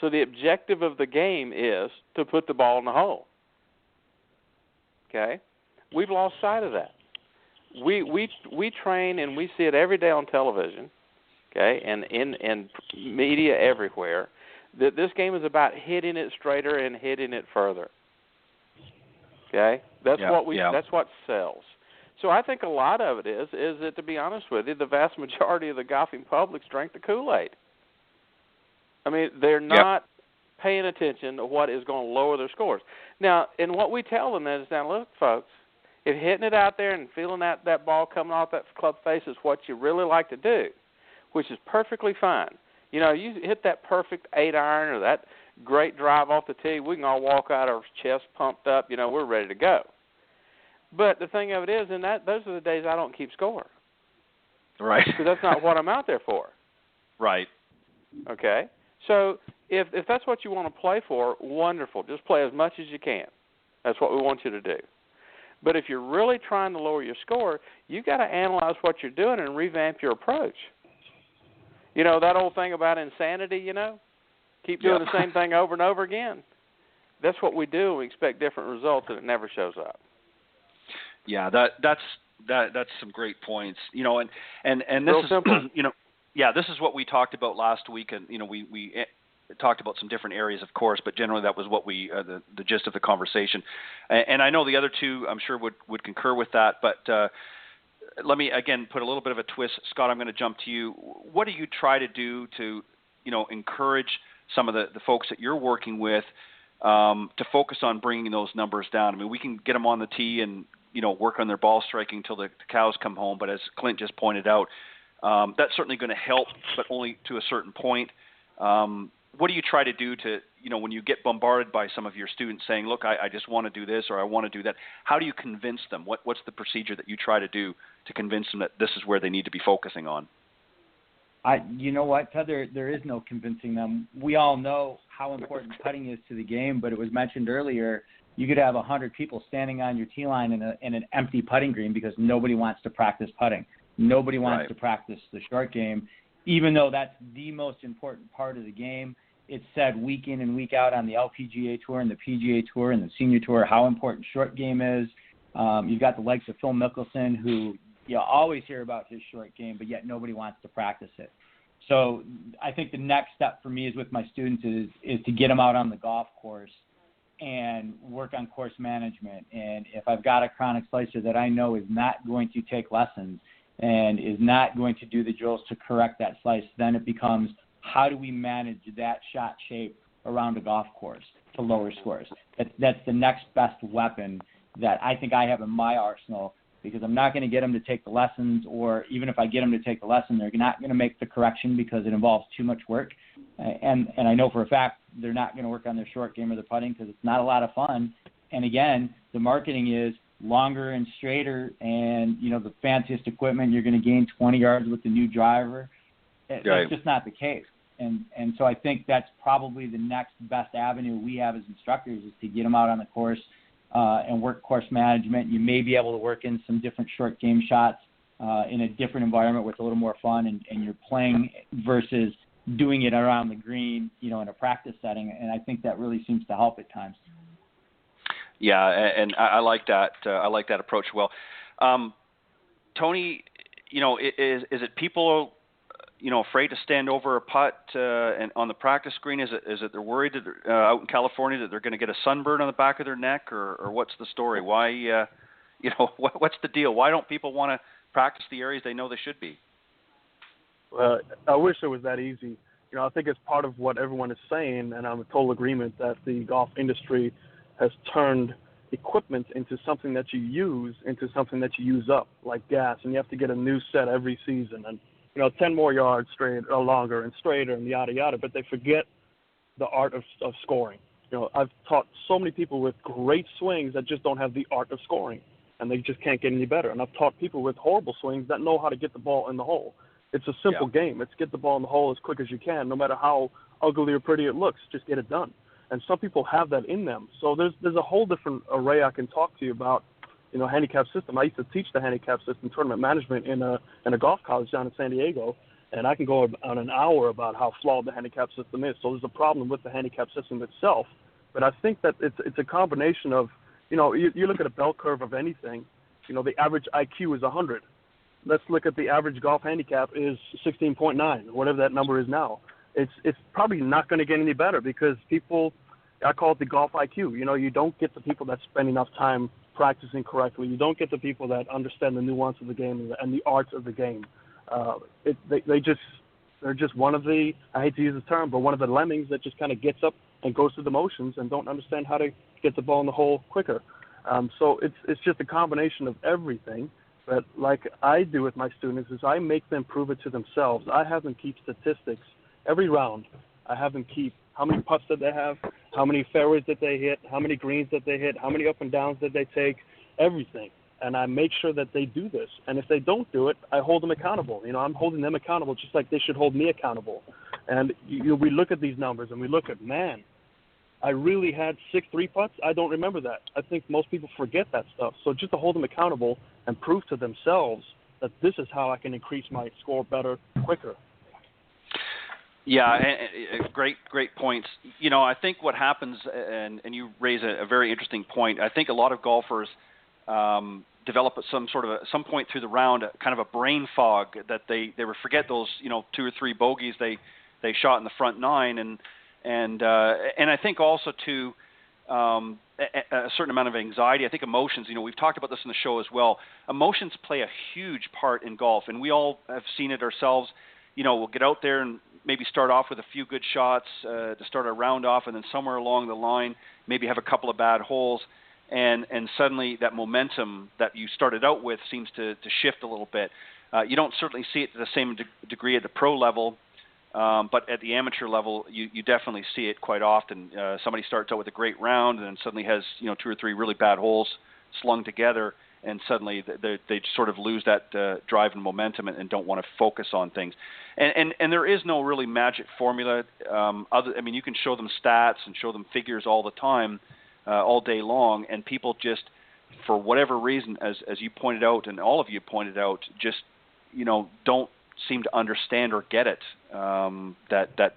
So the objective of the game is to put the ball in the hole. Okay? We've lost sight of that. We train and we see it every day on television, okay, and in media everywhere, that this game is about hitting it straighter and hitting it further. Okay? That's what sells. So I think a lot of it is that, to be honest with you, the vast majority of the golfing public's drank the Kool-Aid. I mean, they're not paying attention to what is going to lower their scores. Now, and what we tell them is, now look, folks, if hitting it out there and feeling that ball coming off that club face is what you really like to do, which is perfectly fine. You hit that perfect 8-iron or that great drive off the tee, we can all walk out our chest pumped up, we're ready to go. But the thing of it is, those are the days I don't keep score. Right. Because that's not what I'm out there for. Right. Okay? So if that's what you want to play for, wonderful. Just play as much as you can. That's what we want you to do. But if you're really trying to lower your score, you've got to analyze what you're doing and revamp your approach. You know, that old thing about insanity, you know? Keep doing the same thing over and over again. That's what we do. We expect different results, and it never shows up. Yeah, that's some great points. You know, and this Real is simple. You know, yeah, this is what we talked about last week, and you know, we talked about some different areas, of course, but generally that was what we the gist of the conversation. And I know the other two, I'm sure would concur with that, but. Let me, again, put a little bit of a twist. Scott, I'm going to jump to you. What do you try to do to, you know, encourage some of the folks that you're working with to focus on bringing those numbers down? I mean, we can get them on the tee and, you know, work on their ball striking until the cows come home. But as Clint just pointed out, that's certainly going to help, but only to a certain point. What do you try to do to, you know, when you get bombarded by some of your students saying, look, I just want to do this or I want to do that, how do you convince them? What's the procedure that you try to do to convince them that this is where they need to be focusing on? You know what, Ted, there is no convincing them. We all know how important putting is to the game, but it was mentioned earlier, you could have 100 people standing on your tee line in an empty putting green because nobody wants to practice putting. Nobody wants to practice the short game, even though that's the most important part of the game. It's said week in and week out on the LPGA Tour and the PGA Tour and the Senior Tour how important short game is. You've got the likes of Phil Mickelson, who you always hear about his short game, but yet nobody wants to practice it. So I think the next step for me is with my students is to get them out on the golf course and work on course management. And if I've got a chronic slicer that I know is not going to take lessons and is not going to do the drills to correct that slice, then it becomes, how do we manage that shot shape around a golf course to lower scores? That's the next best weapon that I think I have in my arsenal, because I'm not going to get them to take the lessons, or even if I get them to take the lesson, they're not going to make the correction because it involves too much work. And I know for a fact they're not going to work on their short game or their putting because it's not a lot of fun. And again, the marketing is longer and straighter and, you know, the fanciest equipment, you're going to gain 20 yards with the new driver. That's just not the case. And so I think that's probably the next best avenue we have as instructors, is to get them out on the course and work course management. You may be able to work in some different short game shots in a different environment with a little more fun, and you're playing versus doing it around the green, you know, in a practice setting. And I think that really seems to help at times. Yeah, and I like that. I like that approach. Well, Tony, you know, is it people, you know, afraid to stand over a putt and on the practice green? Is it they're worried that out in California that they're going to get a sunburn on the back of their neck, or what's the story? Why, you know, what's the deal? Why don't people want to practice the areas they know they should be? Well, I wish it was that easy. You know, I think it's part of what everyone is saying, and I'm in total agreement that the golf industry has turned equipment into something that you use into something that you use up, like gas, and you have to get a new set every season, and, you know, 10 more yards straight or longer and straighter and yada yada, but they forget the art of scoring. You know, I've taught so many people with great swings that just don't have the art of scoring, and they just can't get any better. And I've taught people with horrible swings that know how to get the ball in the hole. It's a simple game. It's get the ball in the hole as quick as you can, no matter how ugly or pretty it looks. Just get it done. And some people have that in them. So there's a whole different array I can talk to you about, you know, handicap system. I used to teach the handicap system, tournament management in a golf college down in San Diego, and I can go on an hour about how flawed the handicap system is. So there's a problem with the handicap system itself. But I think that it's a combination of, you know, you look at a bell curve of anything, you know, the average IQ is 100. Let's look at the average golf handicap is 16.9, whatever that number is now. It's probably not going to get any better because people, I call it the golf IQ. You know, you don't get the people that spend enough time practicing correctly. You don't get the people that understand the nuance of the game and the arts of the game. They're just one of the, I hate to use the term, but one of the lemmings that just kind of gets up and goes through the motions and don't understand how to get the ball in the hole quicker. So it's just a combination of everything. But like I do with my students is I make them prove it to themselves. I have them keep statistics every round. I have them keep how many putts that they have, how many fairways that they hit, how many greens that they hit, how many up and downs that they take, everything. and I make sure that they do this. And if they don't do it, I hold them accountable. I'm holding them accountable just like they should hold me accountable. And we look at these numbers and we look at, man, I really had 6 3-putts. I don't remember that. I think most people forget that stuff. So just to hold them accountable and prove to themselves that this is how I can increase my score better, quicker. Yeah, great points. I think what happens, and you raise a very interesting point. I think a lot of golfers develop at some point through the round kind of a brain fog that they forget those 2 or 3 bogeys they shot in the front 9, and I think also too a certain amount of anxiety. I think emotions. We've talked about this in the show as well. Emotions play a huge part in golf, and we all have seen it ourselves. We'll get out there and maybe start off with a few good shots to start a round off, and then somewhere along the line maybe have a couple of bad holes, and suddenly that momentum that you started out with seems to shift a little bit. You don't certainly see it to the same degree at the pro level, but at the amateur level, you definitely see it quite often. Somebody starts out with a great round and then suddenly has 2 or 3 really bad holes slung together, and suddenly they sort of lose that drive and momentum and don't want to focus on things. And there is no really magic formula. You can show them stats and show them figures all the time, all day long, and people just, for whatever reason, as you pointed out and all of you pointed out, just don't seem to understand or get it. That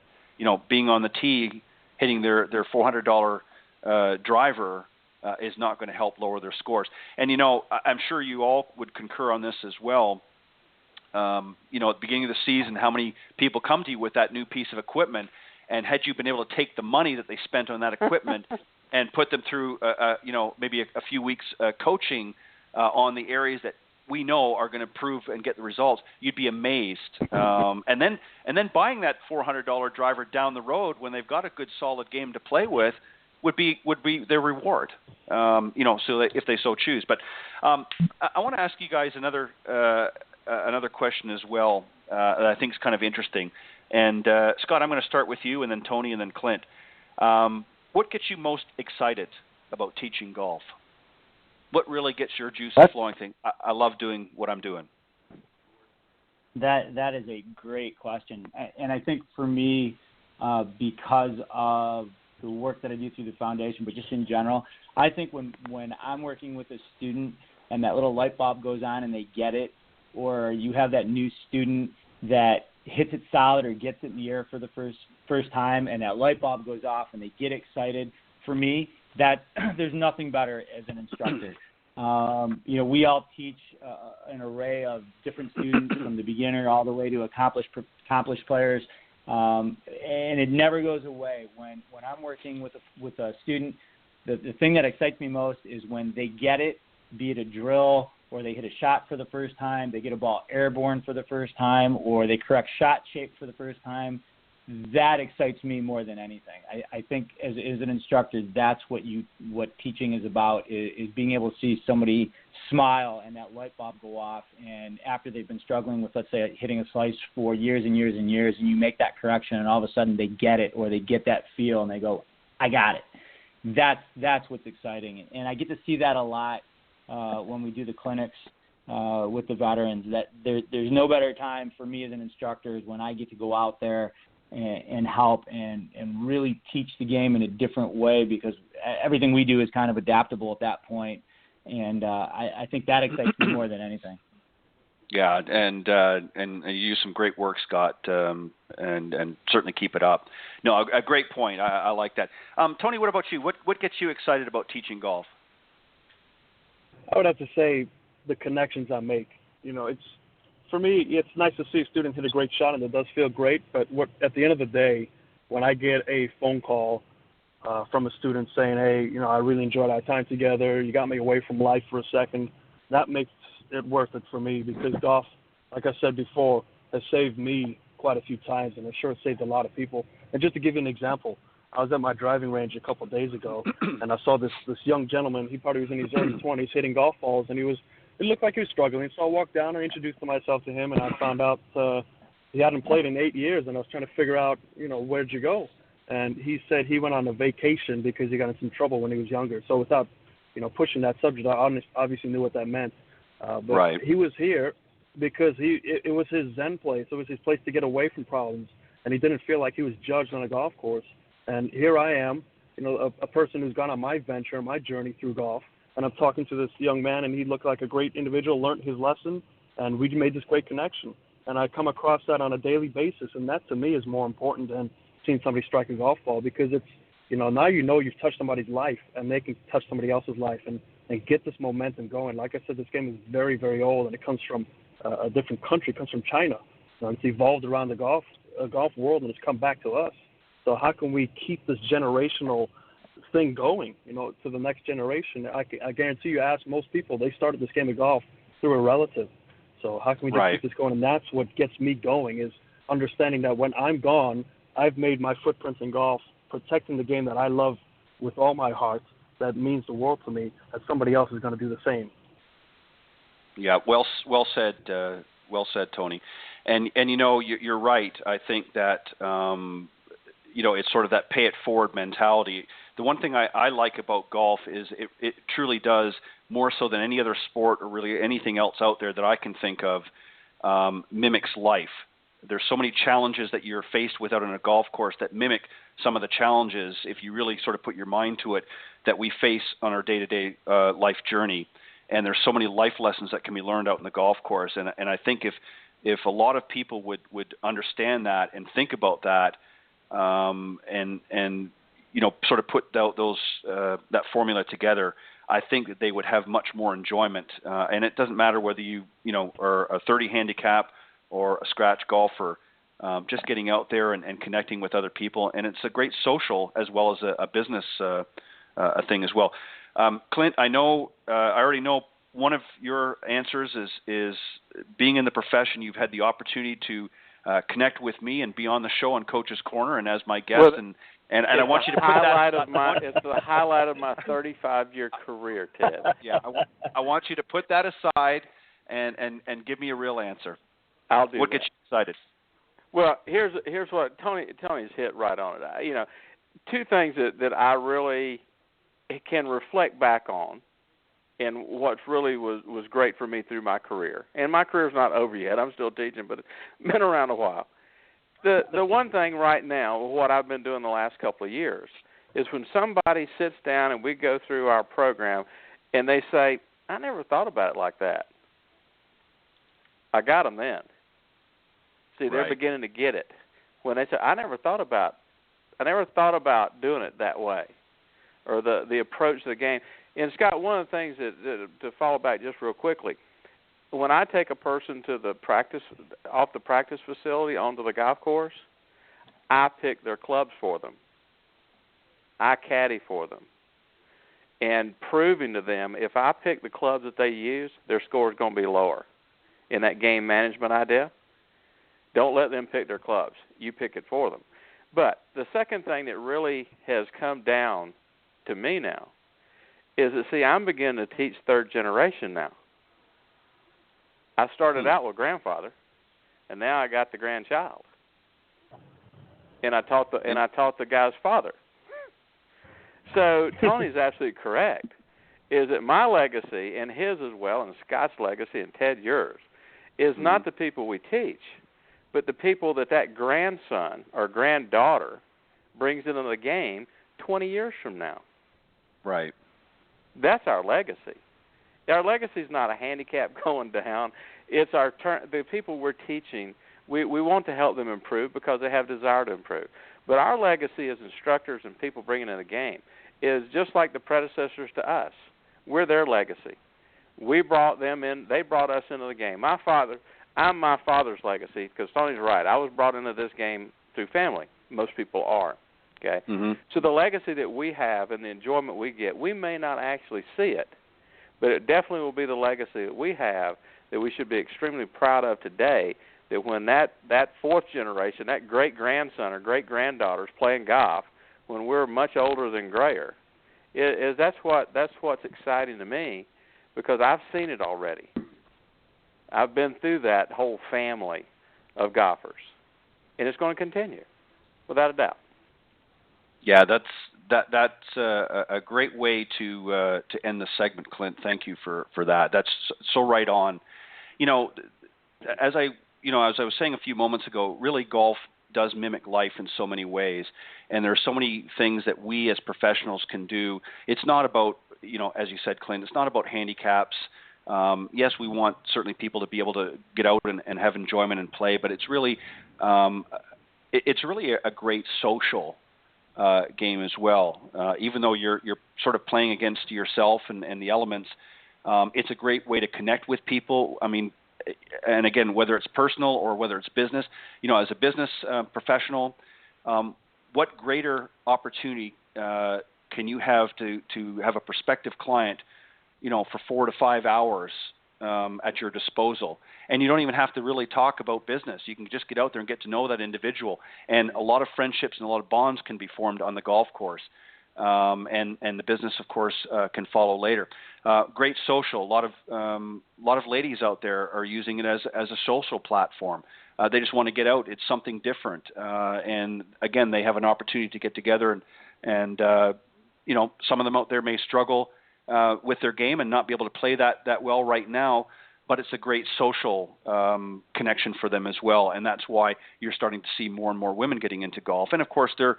being on the tee, hitting their $400 driver is not going to help lower their scores. And I'm sure you all would concur on this as well. At the beginning of the season, how many people come to you with that new piece of equipment, and had you been able to take the money that they spent on that equipment and put them through, maybe a few weeks coaching on the areas that we know are going to prove and get the results, you'd be amazed. And then buying that $400 driver down the road when they've got a good solid game to play with would be their reward. So that if they so choose. But I want to ask you guys another question as well that I think is kind of interesting. And Scott, I'm going to start with you, and then Tony, and then Clint. What gets you most excited about teaching golf? What really gets your juices flowing? I love doing what I'm doing. That is a great question, and I think for me, because of the work that I do through the foundation, but just in general, I think when I'm working with a student and that little light bulb goes on and they get it, or you have that new student that hits it solid or gets it in the air for the first time, and that light bulb goes off and they get excited. For me, that there's nothing better as an instructor. We all teach an array of different students from the beginner all the way to accomplished players, and it never goes away. When I'm working with a student, the thing that excites me most is when they get it, be it a drill, or they hit a shot for the first time, they get a ball airborne for the first time, or they correct shot shape for the first time. That excites me more than anything. I think as an instructor, that's what teaching is about, is being able to see somebody smile and that light bulb go off, and after they've been struggling with, let's say, hitting a slice for years and years and years, and you make that correction, and all of a sudden they get it, or they get that feel, and they go, I got it. That's what's exciting. And I get to see that a lot when we do the clinics with the veterans. That there's no better time for me as an instructor is when I get to go out there and help and really teach the game in a different way, because everything we do is kind of adaptable at that point. And I think that excites me more than anything. Yeah, and you use some great work, Scott, and certainly keep it up. No, a great point. I like that. Tony, what about you? What gets you excited about teaching golf? I would have to say the connections I make. For me, it's nice to see a student hit a great shot, and it does feel great. But at the end of the day, when I get a phone call from a student saying, hey, I really enjoyed our time together, you got me away from life for a second, that makes it worth it for me, because golf, like I said before, has saved me quite a few times, and I'm sure it saved a lot of people. And just to give you an example, I was at my driving range a couple of days ago, and I saw this young gentleman. He probably was in his early 20s hitting golf balls, and it looked like he was struggling. So I walked down and introduced myself to him, and I found out he hadn't played in 8 years, and I was trying to figure out, where'd you go? And he said he went on a vacation because he got in some trouble when he was younger. So without, pushing that subject. I obviously knew what that meant. But right. He was here because it was his zen place. It was his place to get away from problems, and he didn't feel like he was judged on a golf course. And here I am, a person who's gone on my venture, my journey through golf, and I'm talking to this young man, and he looked like a great individual, learned his lesson, and we made this great connection. And I come across that on a daily basis, and that to me is more important than seeing somebody strike a golf ball, because it's, now you've touched somebody's life, and they can touch somebody else's life and get this momentum going. Like I said, this game is very, very old, and it comes from a different country. It comes from China. It's evolved around the golf world, and it's come back to us. So how can we keep this generational thing going, to the next generation? I guarantee you, ask most people, they started this game of golf through a relative. So how can we just keep this going? And that's what gets me going, is understanding that when I'm gone, I've made my footprints in golf, protecting the game that I love with all my heart, that means the world to me, that somebody else is going to do the same. Yeah, well said, Tony. And you're right. I think that it's sort of that pay it forward mentality. The one thing I like about golf is it truly does, more so than any other sport or really anything else out there that I can think of, mimics life. There's so many challenges that you're faced with out on a golf course that mimic some of the challenges, if you really sort of put your mind to it, that we face on our day-to-day life journey. And there's so many life lessons that can be learned out in the golf course. And I think if a lot of people would understand that and think about that, and sort of put those that formula together, I think that they would have much more enjoyment. And it doesn't matter whether you are a 30 handicap or a scratch golfer, just getting out there and connecting with other people. And it's a great social as well as a business a thing as well. Clint, I already know one of your answers is being in the profession. You've had the opportunity to connect with me and be on the show on Coach's Corner and as my guest. And I want you to put that. It's the highlight of my 35-year career, Ted. Yeah, I want you to put that aside and give me a real answer. I'll do what that. Gets you excited? Well, here's what Tony's hit right on it. Two things that I really can reflect back on, and what really was great for me through my career. And my career's not over yet. I'm still teaching, but it's been around a while. The one thing right now, what I've been doing the last couple of years, is when somebody sits down and we go through our program and they say, I never thought about it like that. I got them then. See, they're beginning to get it. When they say, I never thought about doing it that way, or the approach to the game. And Scott, one of the things that to follow back just real quickly, when I take a person to off the practice facility onto the golf course, I pick their clubs for them. I caddy for them. And proving to them, if I pick the clubs that they use, their score is going to be lower. In that game management idea, don't let them pick their clubs. You pick it for them. But the second thing that really has come down to me now is that, see, I'm beginning to teach third generation now. I started out with grandfather, and now I got the grandchild. And I taught the guy's father. So Tony's absolutely correct, is that my legacy, and his as well, and Scott's legacy, and Ted, yours, is not the people we teach, but the people that grandson or granddaughter brings into the game 20 years from now. Right. That's our legacy. Our legacy is not a handicap going down. It's the people we're teaching. We want to help them improve because they have desire to improve. But our legacy as instructors and people bringing in the game is just like the predecessors to us. We're their legacy. We brought them in. They brought us into the game. I'm my father's legacy, because Tony's right. I was brought into this game through family. Most people are. Okay. Mm-hmm. So the legacy that we have and the enjoyment we get, we may not actually see it, but it definitely will be the legacy that we have that we should be extremely proud of today, that when that fourth generation, that great-grandson or great-granddaughter is playing golf, when we're much older than grayer, that's what's exciting to me, because I've seen it already. I've been through that whole family of golfers, and it's going to continue, without a doubt. Yeah, That's a great way to end the segment, Clint. Thank you for that. That's so right on. As I was saying a few moments ago, really golf does mimic life in so many ways, and there are so many things that we as professionals can do. It's not about, as you said, Clint, it's not about handicaps. Yes, we want certainly people to be able to get out and have enjoyment and play, but it's really a great social game as well. Even though you're sort of playing against yourself and the elements, it's a great way to connect with people. I mean, and again, whether it's personal or whether it's business, as a business professional, what greater opportunity can you have to have a prospective client, for 4 to 5 hours at your disposal? And you don't even have to really talk about business. You can just get out there and get to know that individual. And a lot of friendships and a lot of bonds can be formed on the golf course. And the business, of course, can follow later. Great social. A lot of ladies out there are using it as a social platform. They just want to get out. It's something different. And again, they have an opportunity to get together and some of them out there may struggle with their game and not be able to play that well right now, but it's a great social connection for them as well, and that's why you're starting to see more and more women getting into golf. And, of course, they're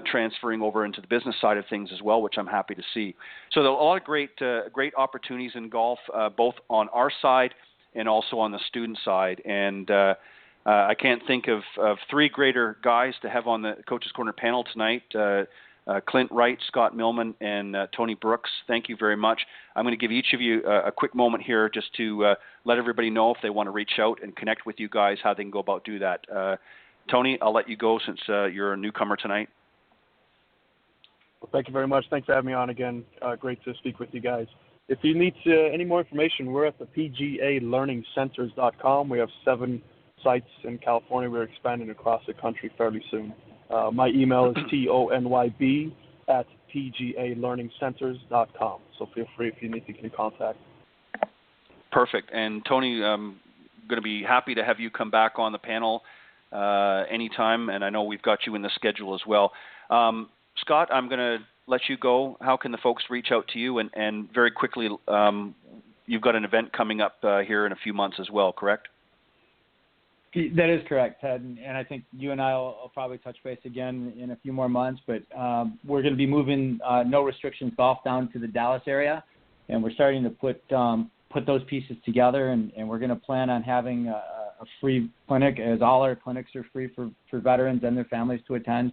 transferring over into the business side of things as well, which I'm happy to see. So there are a lot of great opportunities in golf, both on our side and also on the student side. And I can't think of three greater guys to have on the Coach's Corner panel tonight. Clint Wright, Scott Millman, and Tony Brooks, thank you very much. I'm going to give each of you a quick moment here just to let everybody know if they want to reach out and connect with you guys, how they can go about do that. Tony, I'll let you go since you're a newcomer tonight. Well, thank you very much. Thanks for having me on again. Great to speak with you guys. If you need any more information, we're at the PGALearningCenters.com. We have 7 sites in California. We're expanding across the country fairly soon. My email is tonyb@pgalearningcenters.com. So feel free if you need to get in contact. Perfect. And Tony, I'm going to be happy to have you come back on the panel anytime, and I know we've got you in the schedule as well. Scott, I'm going to let you go. How can the folks reach out to you? And very quickly, you've got an event coming up here in a few months as well, correct? That is correct, Ted, and I think you and I will probably touch base again in a few more months, but we're going to be moving No Restrictions Golf down to the Dallas area, and we're starting to put those pieces together, and we're going to plan on having a free clinic, as all our clinics are free for veterans and their families to attend,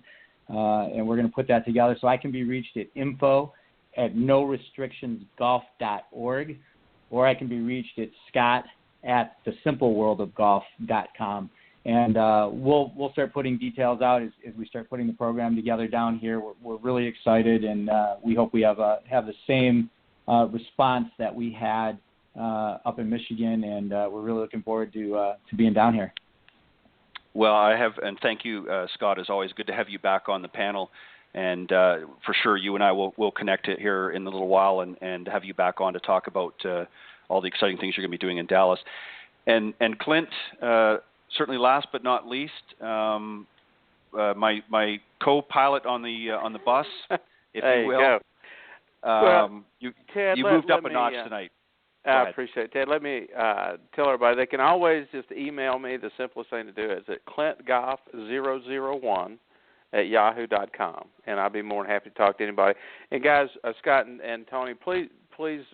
and we're going to put that together. So I can be reached at info@norestrictionsgolf.org, or I can be reached at scott@thesimpleworldofgolf.com. And we'll start putting details out as we start putting the program together down here. We're really excited, and we hope we have the same response that we had up in Michigan, and we're really looking forward to being down here. Well, and thank you, Scott. As always, good to have you back on the panel. And for sure, you and I will connect it here in a little while and have you back on to talk about all the exciting things you're going to be doing in Dallas. And Clint, certainly last but not least, my co-pilot on the bus, if you will. Ted, you moved up a notch tonight. I appreciate it. Ted, let me tell everybody they can always just email me. The simplest thing to do is at clintgolf001@yahoo.com, and I'll be more than happy to talk to anybody. And guys, Scott and Tony, please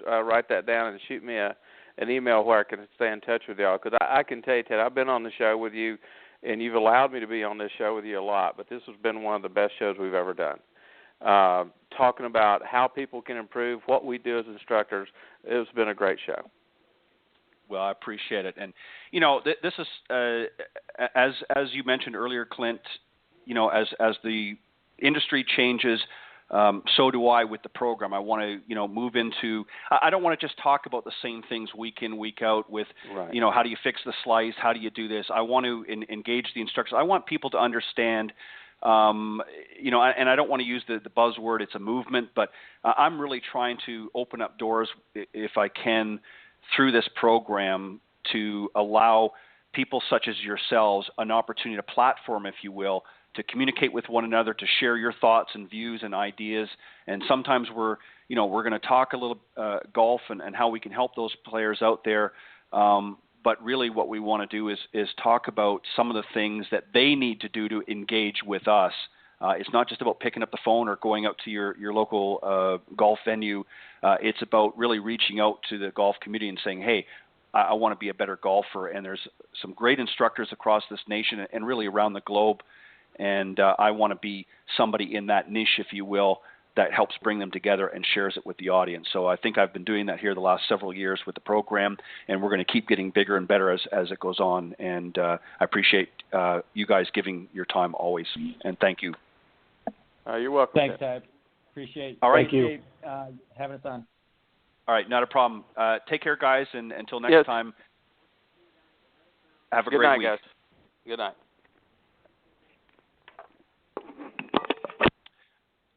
write that down and shoot me an email where I can stay in touch with y'all, because I can tell you, Ted, I've been on the show with you, and you've allowed me to be on this show with you a lot, but this has been one of the best shows we've ever done. Talking about how people can improve, what we do as instructors, it's been a great show. Well, I appreciate it. And, this is, as you mentioned earlier, Clint, as the industry changes, so do I with the program. I want to, move into – I don't want to just talk about the same things week in, week out with, right. How do you fix the slice? How do you do this? I want to engage the instructors. I want people to understand, and I don't want to use the buzzword, it's a movement, but I'm really trying to open up doors, if I can, through this program to allow people such as yourselves an opportunity, a platform, if you will, to communicate with one another, to share your thoughts and views and ideas. And sometimes we're going to talk a little golf and how we can help those players out there. But really what we want to do is talk about some of the things that they need to do to engage with us. It's not just about picking up the phone or going out to your local golf venue. It's about really reaching out to the golf community and saying, hey, I want to be a better golfer. And there's some great instructors across this nation and really around the globe. And I want to be somebody in that niche, if you will, that helps bring them together and shares it with the audience. So I think I've been doing that here the last several years with the program, and we're going to keep getting bigger and better as it goes on. And I appreciate you guys giving your time always. And thank you. You're welcome. Thanks, Ted. Appreciate All right. Appreciate, having us on. All right, not a problem. Take care, guys, and until next time, have a Good great night, week. guys. Good night.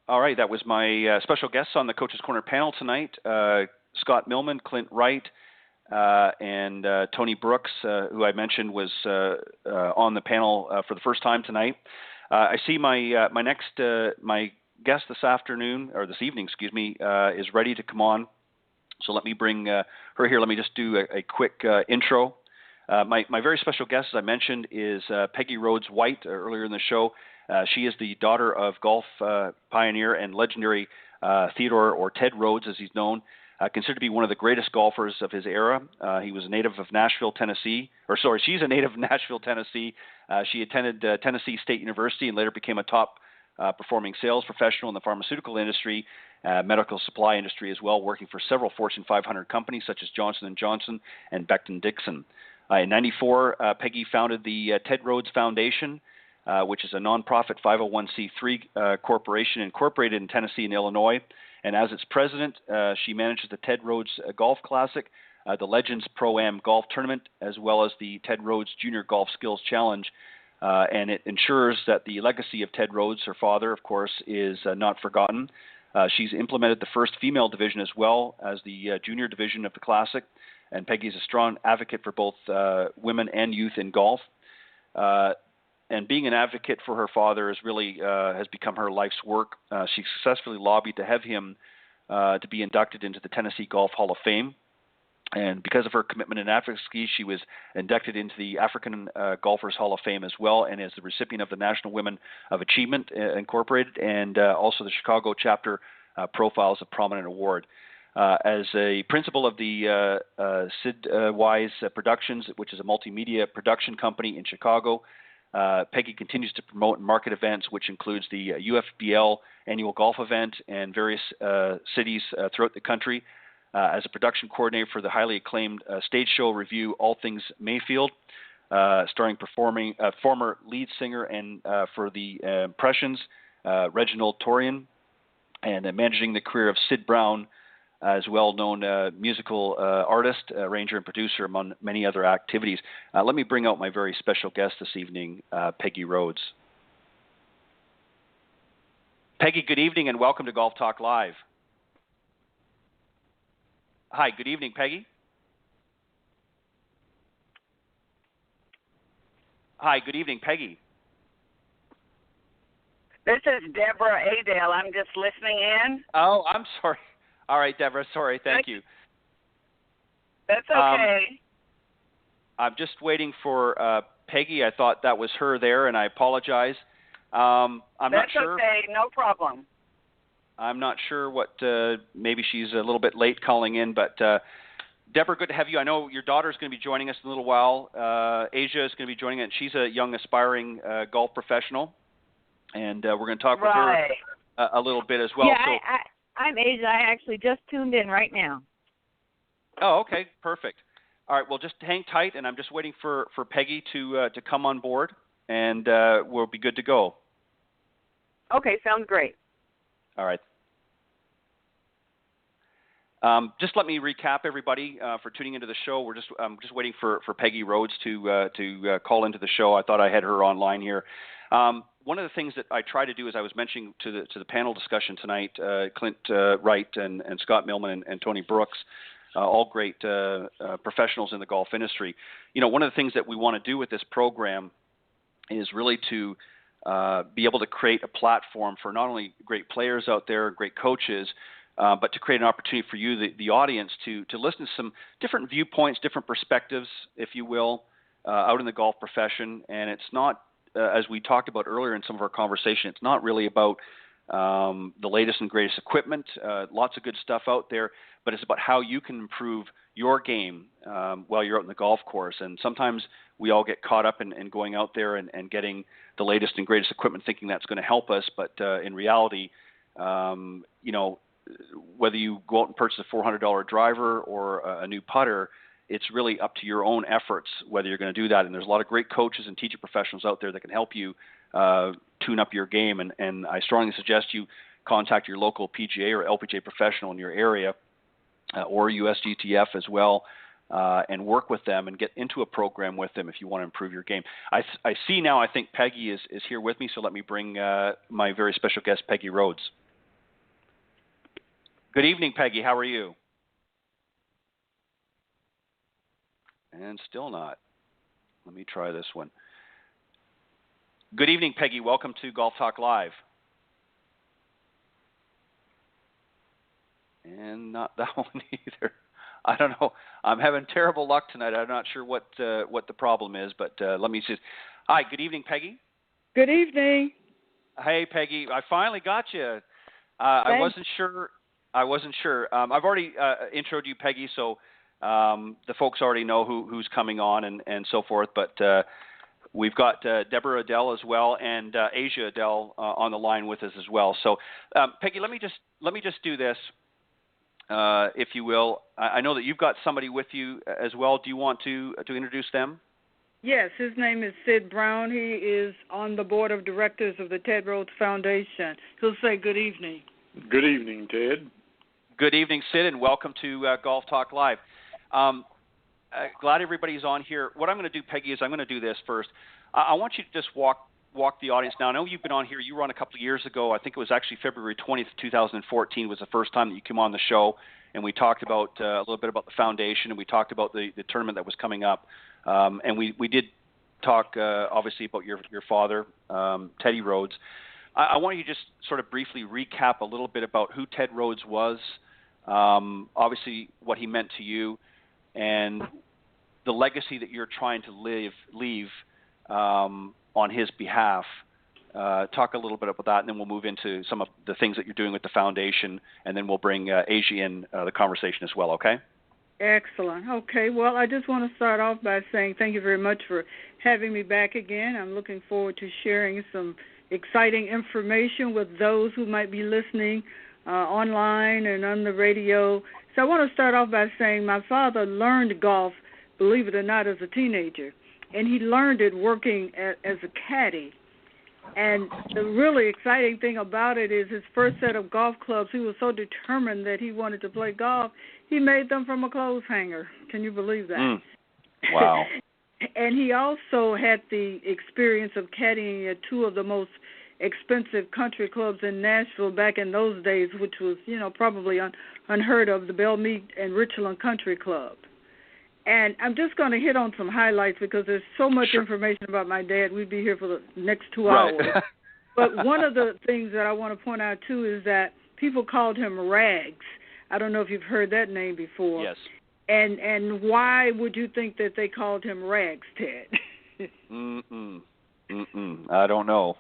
All right, that was my special guests on the Coach's Corner panel tonight, Scott Millman, Clint Wright, and Tony Brooks, who I mentioned was on the panel for the first time tonight. I see my my guest this evening, is ready to come on. So let me bring her here. Let me just do a quick intro. My very special guest, as I mentioned, is Peggy Rhodes-White earlier in the show. She is the daughter of golf pioneer and legendary Theodore, or Ted Rhodes, as he's known, considered to be one of the greatest golfers of his era. He was a native of Nashville, Tennessee. She's a native of Nashville, Tennessee. She attended Tennessee State University and later became a top performing sales professional in the pharmaceutical industry, medical supply industry as well, working for several Fortune 500 companies such as Johnson & Johnson and Becton Dickinson. In 1994, Peggy founded the Ted Rhodes Foundation, which is a nonprofit 501c3 corporation incorporated in Tennessee and Illinois. And as its president, she manages the Ted Rhodes Golf Classic, the Legends Pro-Am Golf Tournament, as well as the Ted Rhodes Junior Golf Skills Challenge. And it ensures that the legacy of Ted Rhodes, her father, of course, is not forgotten. She's implemented the first female division as well as the junior division of the Classic. And Peggy is a strong advocate for both women and youth in golf. And being an advocate for her father has become her life's work. She successfully lobbied to have him to be inducted into the Tennessee Golf Hall of Fame. And because of her commitment and advocacy, she was inducted into the African Golfers Hall of Fame as well, and is the recipient of the National Women of Achievement Incorporated, and also the Chicago chapter Profiles of Prominent Award. As a principal of the Sid Wise Productions, which is a multimedia production company in Chicago, Peggy continues to promote and market events, which includes the UFBL annual golf event and various cities throughout the country. As a production coordinator for the highly acclaimed stage show review All Things Mayfield, starring former lead singer and for the Impressions, Reginald Torian, and managing the career of Sid Brown, as well-known musical artist, arranger, and producer, among many other activities. Let me bring out my very special guest this evening, Peggy Rhodes. Peggy, good evening and welcome to Golf Talk Live. Hi, good evening, Peggy. Hi, good evening, Peggy. This is Deborah Adele. I'm just listening in. Oh, I'm sorry. All right, Deborah, sorry. Thank you. That's okay. I'm just waiting for Peggy. I thought that was her there, and I apologize. I'm not sure. That's okay. No problem. I'm not sure what, maybe she's a little bit late calling in, but Deborah, good to have you. I know your daughter's going to be joining us in a little while. Asia is going to be joining us. She's a young, aspiring golf professional, and we're going to talk with her a little bit as well. Yeah, so, I'm Asia. I actually just tuned in right now. Oh, okay, perfect. All right, well, just hang tight, and I'm just waiting for Peggy to come on board, and we'll be good to go. Okay, sounds great. All right. Just let me recap everybody for tuning into the show. I'm just waiting for Peggy Rhodes to call into the show. I thought I had her online here. One of the things that I try to do, as I was mentioning to the panel discussion tonight, Clint Wright and Scott Millman and Tony Brooks, all great professionals in the golf industry. You know, one of the things that we want to do with this program is really to be able to create a platform for not only great players out there, great coaches, but to create an opportunity for you, the audience, to listen to some different viewpoints, different perspectives, if you will, out in the golf profession. And it's not, as we talked about earlier in some of our conversation, it's not really about the latest and greatest equipment, lots of good stuff out there, but it's about how you can improve your game while you're out in the golf course. And sometimes we all get caught up in going out there and getting the latest and greatest equipment, thinking that's going to help us. But in reality, whether you go out and purchase a $400 driver or a new putter, it's really up to your own efforts whether you're going to do that. And there's a lot of great coaches and teaching professionals out there that can help you tune up your game. And I strongly suggest you contact your local PGA or LPGA professional in your area, or USGTF as well, and work with them and get into a program with them if you want to improve your game. I see now, I think Peggy is here with me, so let me bring my very special guest, Peggy Rhodes. Good evening, Peggy. How are you? And still not. Let me try this one. Good evening, Peggy. Welcome to Golf Talk Live. And not that one either. I don't know. I'm having terrible luck tonight. I'm not sure what the problem is, but let me see. Hi, good evening, Peggy. Good evening. Hey, Peggy. I finally got you. I wasn't sure. I've already introed you, Peggy, so the folks already know who's coming on and so forth. But we've got Deborah Adele as well, and Asia Adele on the line with us as well. So, Peggy, let me just do this. If you will. I know that you've got somebody with you as well. Do you want to introduce them? Yes, his name is Sid Brown. He is on the board of directors of the Ted Rhodes Foundation. He'll say good evening. Good evening, Ted. Good evening, Sid, and welcome to Golf Talk Live. Glad everybody's on here. What I'm going to do, Peggy, is I'm going to do this first. I want you to just walk the audience. Now, I know you've been on here. You were on a couple of years ago. I think it was actually February 20th, 2014 was the first time that you came on the show, and we talked about a little bit about the foundation, and we talked about the tournament that was coming up. And we did talk, obviously, about your father, Teddy Rhodes. I want you to just sort of briefly recap a little bit about who Ted Rhodes was, obviously what he meant to you, and the legacy that you're trying to leave on his behalf. Talk a little bit about that, and then we'll move into some of the things that you're doing with the foundation, and then we'll bring Asia in the conversation as well, okay? Excellent. Okay, well, I just want to start off by saying thank you very much for having me back again. I'm looking forward to sharing some exciting information with those who might be listening online and on the radio. So I want to start off by saying my father learned golf, believe it or not, as a teenager, and he learned it working as a caddy. And the really exciting thing about it is his first set of golf clubs, he was so determined that he wanted to play golf, he made them from a clothes hanger. Can you believe that? Wow. And he also had the experience of caddying at two of the most expensive country clubs in Nashville back in those days, which was, probably unheard of, the Bellmead and Richland Country Club. And I'm just going to hit on some highlights because there's so much information about my dad. We'd be here for the next 2 hours. But one of the things that I want to point out, too, is that people called him Rags. I don't know if you've heard that name before. Yes. And why would you think that they called him Rags, Ted? I don't know.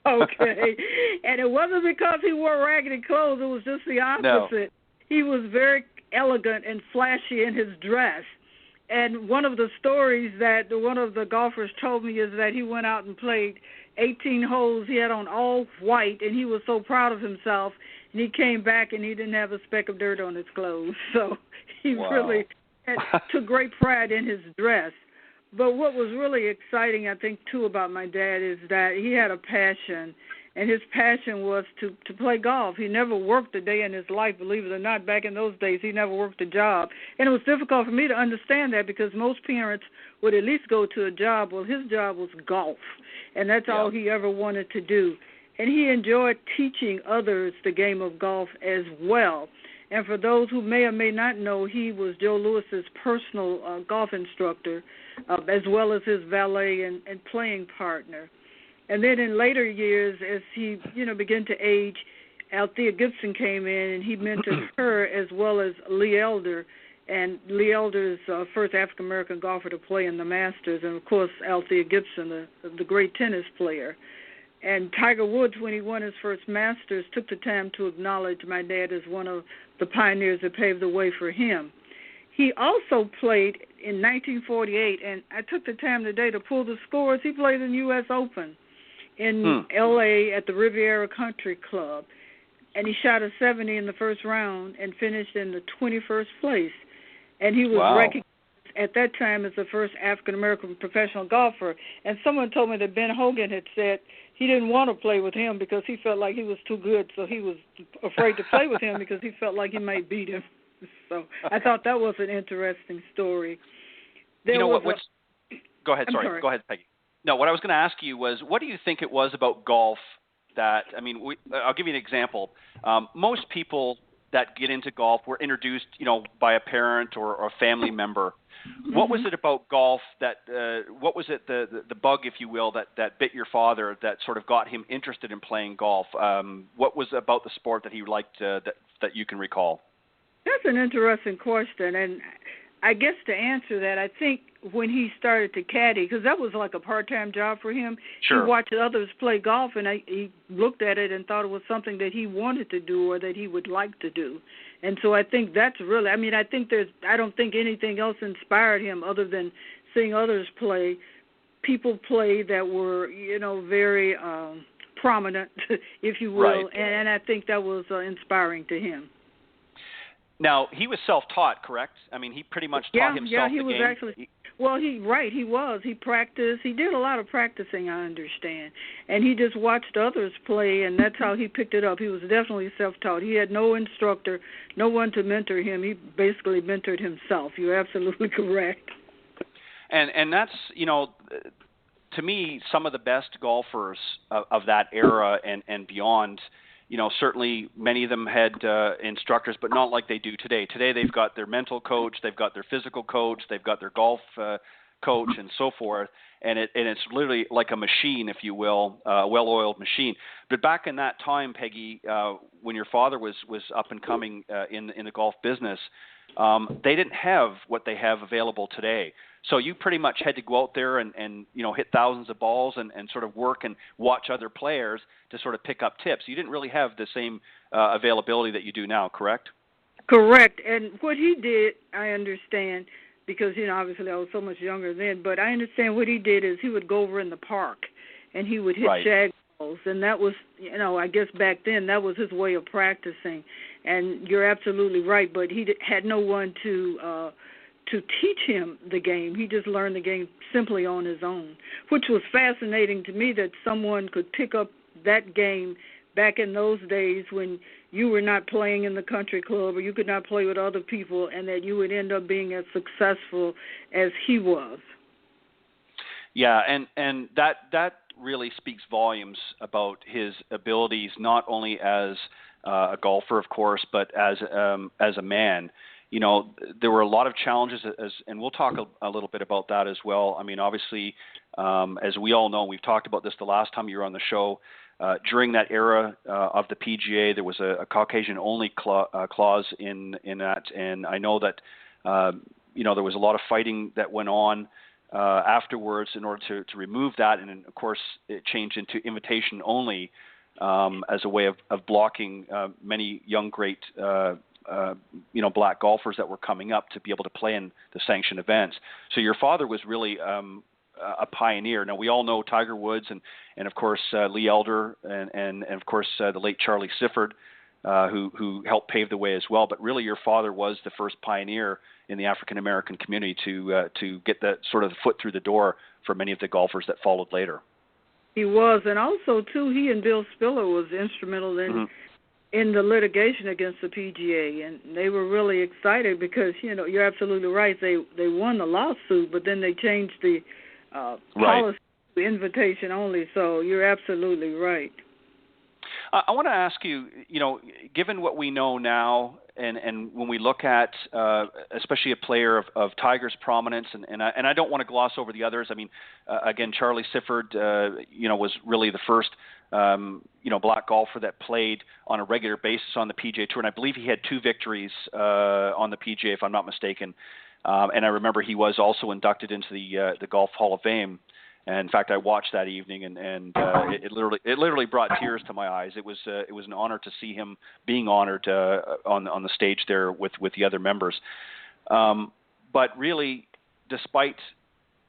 Okay. And it wasn't because he wore raggedy clothes. It was just the opposite. No. He was very elegant and flashy in his dress. And one of the stories that one of the golfers told me is that he went out and played 18 holes. He had on all white, and he was so proud of himself. And he came back, and he didn't have a speck of dirt on his clothes. So he really took great pride in his dress. But what was really exciting, I think, too, about my dad is that he had a passion, and his passion was to play golf. He never worked a day in his life, believe it or not. Back in those days, he never worked a job. And it was difficult for me to understand that because most parents would at least go to a job. Well, his job was golf, and that's all he ever wanted to do. And he enjoyed teaching others the game of golf as well. And for those who may or may not know, he was Joe Lewis's personal golf instructor, as well as his valet and playing partner. And then in later years, as he, began to age, Althea Gibson came in, and he mentored her as well as Lee Elder. And Lee Elder is the first African-American golfer to play in the Masters, and, of course, Althea Gibson, the great tennis player. And Tiger Woods, when he won his first Masters, took the time to acknowledge my dad as one of the pioneers that paved the way for him. He also played in 1948, and I took the time today to pull the scores. He played in the U.S. Open in L.A. at the Riviera Country Club, and he shot a 70 in the first round and finished in the 21st place. And he was recognized at that time as the first African-American professional golfer. And someone told me that Ben Hogan had said he didn't want to play with him because he felt like he was too good, so he was afraid to play with him because he felt like he might beat him. So I thought that was an interesting story. Go ahead, sorry. Go ahead, Peggy. No, what I was going to ask you was, what do you think it was about golf that, I'll give you an example. Most people that get into golf were introduced, by a parent or a family member. What was it about golf that, what was it, the bug, if you will, that bit your father that sort of got him interested in playing golf? What was about the sport that he liked that you can recall? That's an interesting question, and I guess to answer that, I think when he started to caddy, because that was like a part-time job for him, sure. He watched others play golf, and he looked at it and thought it was something that he wanted to do or that he would like to do. And so I think that's really, I don't think anything else inspired him other than seeing others play, people play that were, very prominent, if you will, right. and I think that was inspiring to him. Now, he was self-taught, correct? He pretty much taught himself the game. Yeah, he was actually. Well, he was. He practiced. He did a lot of practicing, I understand. And he just watched others play, and that's how he picked it up. He was definitely self-taught. He had no instructor, no one to mentor him. He basically mentored himself. You're absolutely correct. And that's, to me, some of the best golfers of that era and beyond. Certainly many of them had instructors, but not like they do today. Today they've got their mental coach, they've got their physical coach, they've got their golf coach, and so forth. And it's literally like a machine, if you will, a well-oiled machine. But back in that time, Peggy, when your father was up and coming in the golf business, they didn't have what they have available today. So you pretty much had to go out there and hit thousands of balls and sort of work and watch other players to sort of pick up tips. You didn't really have the same availability that you do now, correct? Correct. And what he did, I understand, because, obviously I was so much younger then, but I understand what he did is he would go over in the park and he would hit shag balls. And that was, I guess back then that was his way of practicing. And you're absolutely right, but he had no one to teach him the game. He just learned the game simply on his own, which was fascinating to me that someone could pick up that game back in those days when you were not playing in the country club or you could not play with other people, and that you would end up being as successful as he was. Yeah, and that really speaks volumes about his abilities, not only as a golfer, of course, but as a man. There were a lot of challenges, and we'll talk a little bit about that as well. Obviously, as we all know, we've talked about this the last time you were on the show. During that era of the PGA, there was a Caucasian-only clause in that, and I know that there was a lot of fighting that went on afterwards in order to remove that, and of course it changed into invitation only as a way of blocking many young great black golfers that were coming up to be able to play in the sanctioned events. So your father was really a pioneer. Now we all know Tiger Woods and of course Lee Elder and of course the late Charlie Sifford who helped pave the way as well. But really your father was the first pioneer in the African American community to get that sort of foot through the door for many of the golfers that followed later. He was, and also too, he and Bill Spiller was instrumental in the litigation against the PGA, and they were really excited because you're absolutely right. They won the lawsuit, but then they changed the policy to invitation only. So you're absolutely right. I want to ask you, given what we know now, and when we look at especially a player of Tiger's prominence, and I don't want to gloss over the others. I mean, again, Charlie Sifford, was really the first, black golfer that played on a regular basis on the PGA Tour, and I believe he had 2 victories on the PGA, if I'm not mistaken. And I remember he was also inducted into the Golf Hall of Fame. And in fact, I watched that evening, and it literally brought tears to my eyes. It was an honor to see him being honored on the stage there with the other members. But really, despite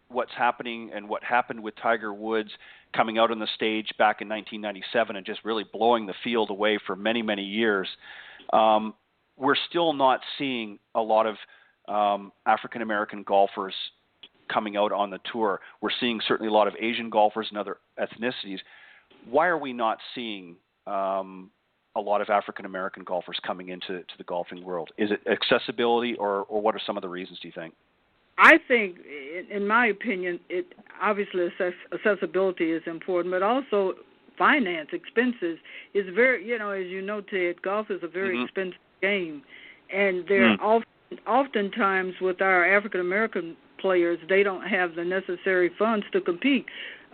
what's happening and what happened with Tiger Woods coming out on the stage back in 1997 and just really blowing the field away for many, many years, we're still not seeing a lot of African American golfers coming out on the tour. We're seeing certainly a lot of Asian golfers and other ethnicities. Why are we not seeing a lot of African American golfers coming into the golfing world? Is it accessibility, or what are some of the reasons, do you think? I think, in my opinion, obviously accessibility is important, but also finance, expenses is very, as you know, Ted, golf is a very expensive game, and there are oftentimes with our African American players, they don't have the necessary funds to compete.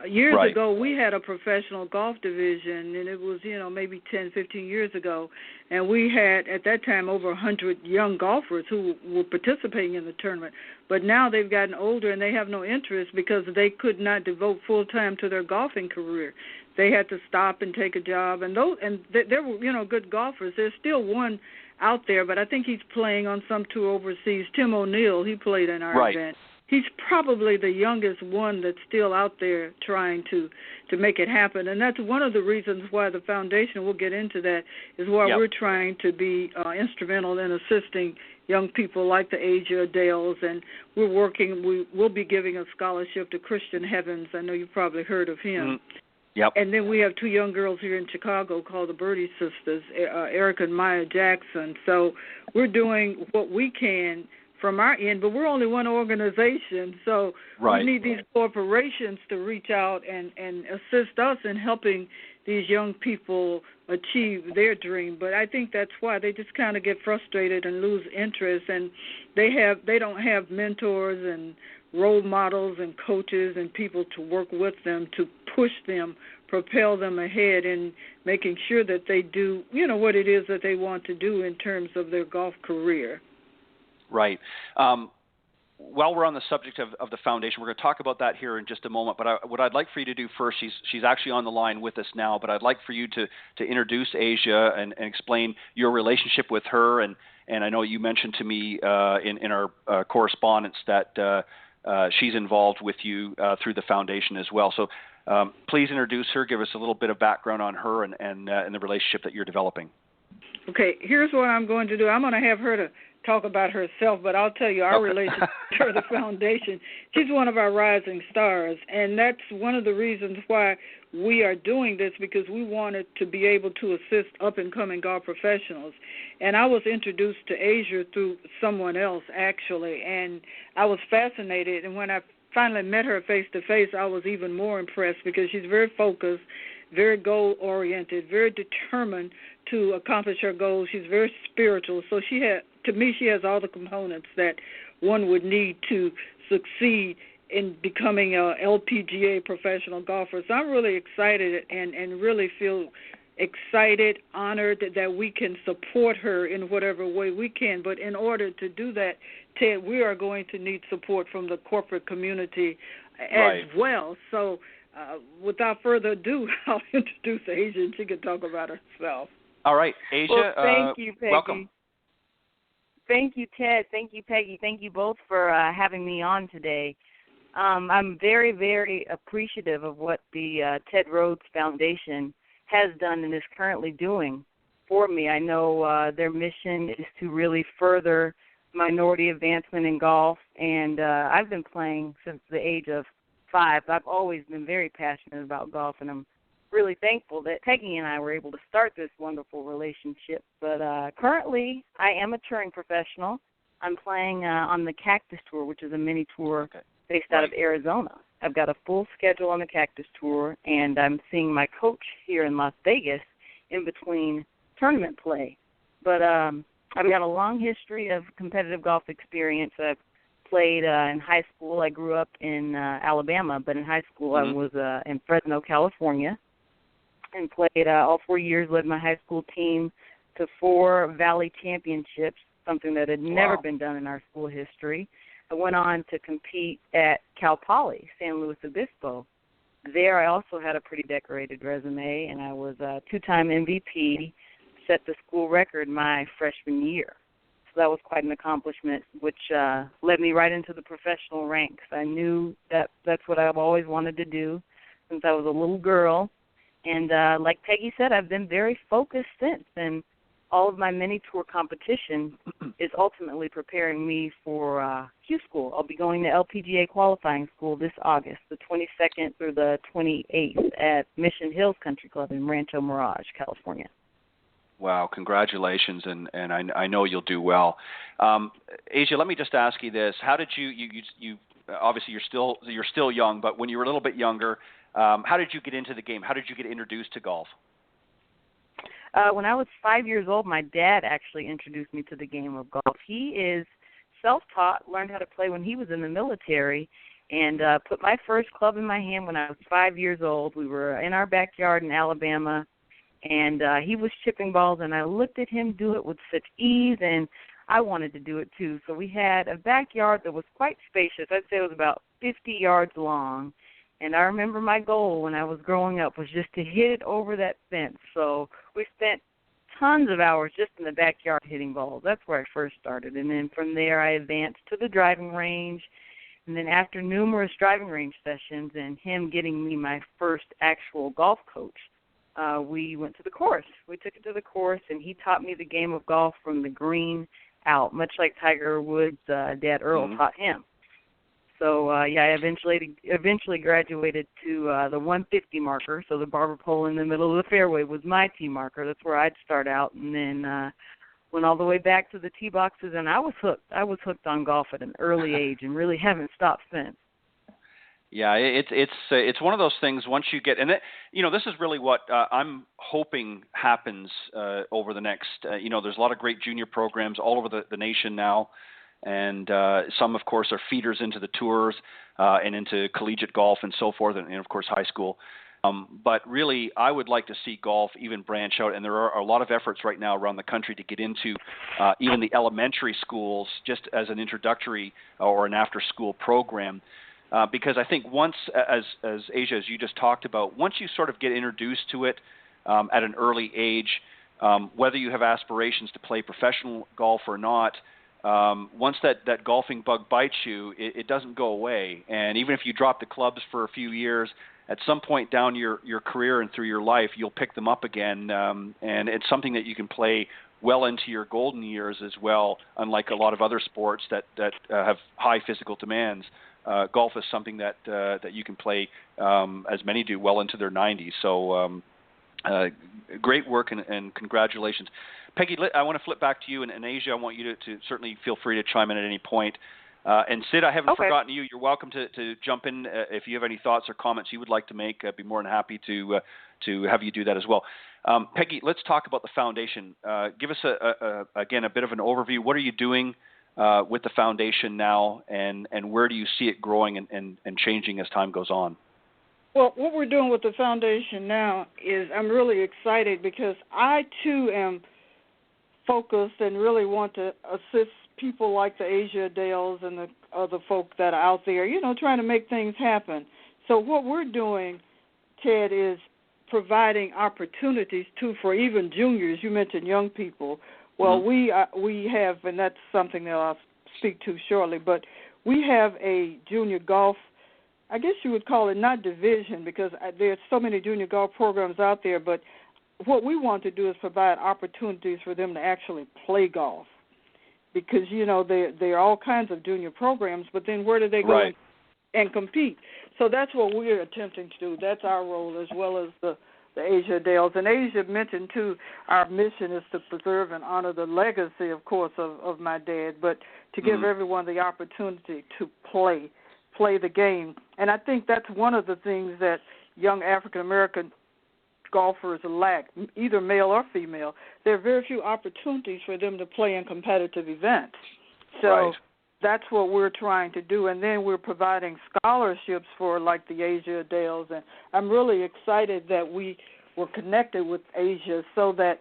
Years ago, we had a professional golf division, and it was, maybe 10, 15 years ago, and we had, at that time, over 100 young golfers who were participating in the tournament. But now they've gotten older, and they have no interest because they could not devote full time to their golfing career. They had to stop and take a job, and there were, good golfers. There's still one out there, but I think he's playing on some tour overseas. Tim O'Neill, he played in our event. He's probably the youngest one that's still out there trying to make it happen. And that's one of the reasons why the foundation, we'll get into that, is why we're trying to be instrumental in assisting young people like the Asia Adales. And we'll be giving a scholarship to Christian Heavens. I know you've probably heard of him. Yep. And then we have 2 young girls here in Chicago called the Birdie Sisters, Erica and Maya Jackson. So we're doing what we can from our end, but we're only one organization, so we need these corporations to reach out and assist us in helping these young people achieve their dream. But I think that's why they just kind of get frustrated and lose interest, and they don't have mentors and role models and coaches and people to work with them to push them, propel them ahead in making sure that they do, what it is that they want to do in terms of their golf career. Right. While we're on the subject of the foundation, we're going to talk about that here in just a moment. But what I'd like for you to do first, she's actually on the line with us now, but I'd like for you to introduce Asia and explain your relationship with her. And I know you mentioned to me in our correspondence that she's involved with you through the foundation as well. So please introduce her, give us a little bit of background on her and the relationship that you're developing. Okay, here's what I'm going to do. I'm going to have her to talk about herself, but I'll tell you our relationship to the foundation. She's one of our rising stars, and that's one of the reasons why we are doing this, because we wanted to be able to assist up-and-coming golf professionals. And I was introduced to Asia through someone else, actually, and I was fascinated. And when I finally met her face-to-face, I was even more impressed because she's very focused, very goal-oriented, very determined to accomplish her goals. She's very spiritual. So to me, she has all the components that one would need to succeed in becoming a LPGA professional golfer. So I'm really excited and really feel excited, honored that we can support her in whatever way we can. But in order to do that, Ted, we are going to need support from the corporate community as well. So without further ado, I'll introduce Asia, and she can talk about herself. All right, Asia, well, thank you, Peggy. Welcome. Thank you, Ted. Thank you, Peggy. Thank you both for having me on today. I'm very, very appreciative of what the Ted Rhodes Foundation has done and is currently doing for me. I know their mission is to really further minority advancement in golf, and I've been playing since the age of 5. I've always been very passionate about golf, and I'm really thankful that Peggy and I were able to start this wonderful relationship. But currently, I am a touring professional. I'm playing on the Cactus Tour, which is a mini tour based out of Arizona. I've got a full schedule on the Cactus Tour, and I'm seeing my coach here in Las Vegas. in between tournament play. But I've got a long history of competitive golf experience. I've played in high school. I grew up in Alabama, but in high school I was in Fresno, California, and played all 4 years, led my high school team to 4 Valley championships, something that had never been done in our school history. I went on to compete at Cal Poly, San Luis Obispo. There I also had a pretty decorated resume, and I was a 2-time MVP, set the school record my freshman year. So that was quite an accomplishment, which led me right into the professional ranks. I knew that that's what I've always wanted to do since I was a little girl. And like Peggy said, I've been very focused since, and all of my mini-tour competition is ultimately preparing me for Q School. I'll be going to LPGA qualifying school this August, the 22nd through the 28th at Mission Hills Country Club in Rancho Mirage, California. Wow, congratulations, and I know you'll do well. Asia, let me just ask you this. How did you obviously you're still young, but when you were a little bit younger, how did you get into the game? How did you get introduced to golf? When I was 5 years old, my dad actually introduced me to the game of golf. He is self-taught, learned how to play when he was in the military, and put my first club in my hand when I was 5 years old. We were in our backyard in Alabama, and he was chipping balls, and I looked at him do it with such ease, and I wanted to do it too. So we had a backyard that was quite spacious. I'd say it was about 50 yards long. And I remember my goal when I was growing up was just to hit it over that fence. So we spent tons of hours just in the backyard hitting balls. That's where I first started. And then from there I advanced to the driving range. And then after numerous driving range sessions and him getting me my first actual golf coach, we went to the course. We took it to the course, and he taught me the game of golf from the green out, much like Tiger Woods' dad Earl taught him. So, I eventually graduated to the 150 marker, so the barber pole in the middle of the fairway was my tee marker. That's where I'd start out, and then went all the way back to the tee boxes, and I was hooked. I was hooked on golf at an early age and really haven't stopped since. Yeah, it's one of those things once you get, and this is really what I'm hoping happens over the next, there's a lot of great junior programs all over the nation now. And some, of course, are feeders into the tours and into collegiate golf and so forth, and of course, high school. But really, I would like to see golf even branch out, and there are a lot of efforts right now around the country to get into even the elementary schools just as an introductory or an after-school program. Because I think once, as Asia, as you just talked about, once you sort of get introduced to it at an early age, whether you have aspirations to play professional golf or not, once that golfing bug bites you, it doesn't go away. And even if you drop the clubs for a few years, at some point down your career and through your life, you'll pick them up again. And it's something that you can play well into your golden years as well, unlike a lot of other sports that have high physical demands. Golf is something that you can play, as many do, well into their 90s. So great work and congratulations. Peggy, I want to flip back to you, and Asia, I want you to certainly feel free to chime in at any point. And Sid, I haven't forgotten you. You're welcome to jump in if you have any thoughts or comments you would like to make. I'd be more than happy to have you do that as well. Peggy, let's talk about the foundation. Give us, again, a bit of an overview. What are you doing with the foundation now, and where do you see it growing and changing as time goes on? Well, what we're doing with the foundation now is I'm really excited because I, too, am focused and really want to assist people like the Asia Dales and the other folk that are out there, trying to make things happen. So what we're doing, Ted, is providing opportunities, too, for even juniors. You mentioned young people. Well, we have, and that's something that I'll speak to shortly, but we have a junior golf, I guess you would call it not division because there's so many junior golf programs out there, but what we want to do is provide opportunities for them to actually play golf because, there are all kinds of junior programs, but then where do they go and compete? So that's what we're attempting to do. That's our role as well as the Asia Dales. And Asia mentioned, too, our mission is to preserve and honor the legacy, of course, of my dad, but to give everyone the opportunity to play the game. And I think that's one of the things that young African-American golfers lack, either male or female. There are very few opportunities for them to play in competitive events. So that's what we're trying to do. And then we're providing scholarships for, like, the Asia Dales. And I'm really excited that we were connected with Asia so that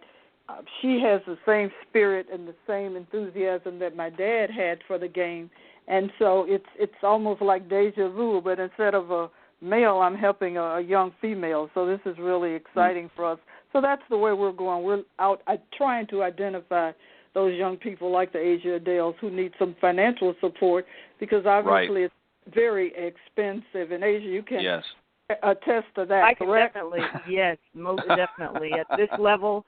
she has the same spirit and the same enthusiasm that my dad had for the game. And so it's almost like deja vu, but instead of a male, I'm helping a young female. So this is really exciting for us. So that's the way we're going. We're out trying to identify those young people like the Asia Dales who need some financial support, because obviously it's very expensive. In Asia, you can attest to that, I correct? can definitely, yes, most definitely. At this level,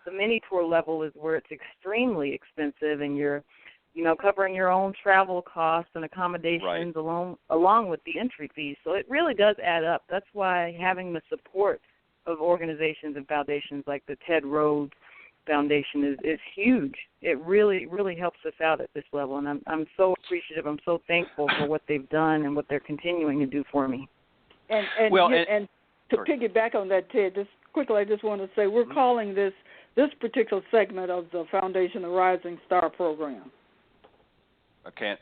the mini tour level is where it's extremely expensive, and you're, covering your own travel costs and accommodations along with the entry fees. So it really does add up. That's why having the support of organizations and foundations like the Ted Rhodes Foundation is huge. It really, really helps us out at this level, and I'm so appreciative. I'm so thankful for what they've done and what they're continuing to do for me. And to piggyback on that, Ted, just quickly, I just want to say we're calling this particular segment of the Foundation the Rising Star Program.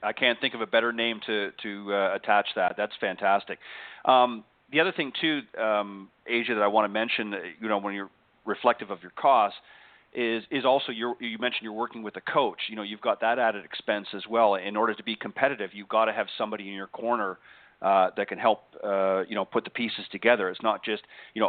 I can't think of a better name to attach that. That's fantastic. The other thing too, Asia, that I want to mention, when you're reflective of your costs, is also you mentioned you're working with a coach. You've got that added expense as well. In order to be competitive, you've got to have somebody in your corner that can help put the pieces together. It's not just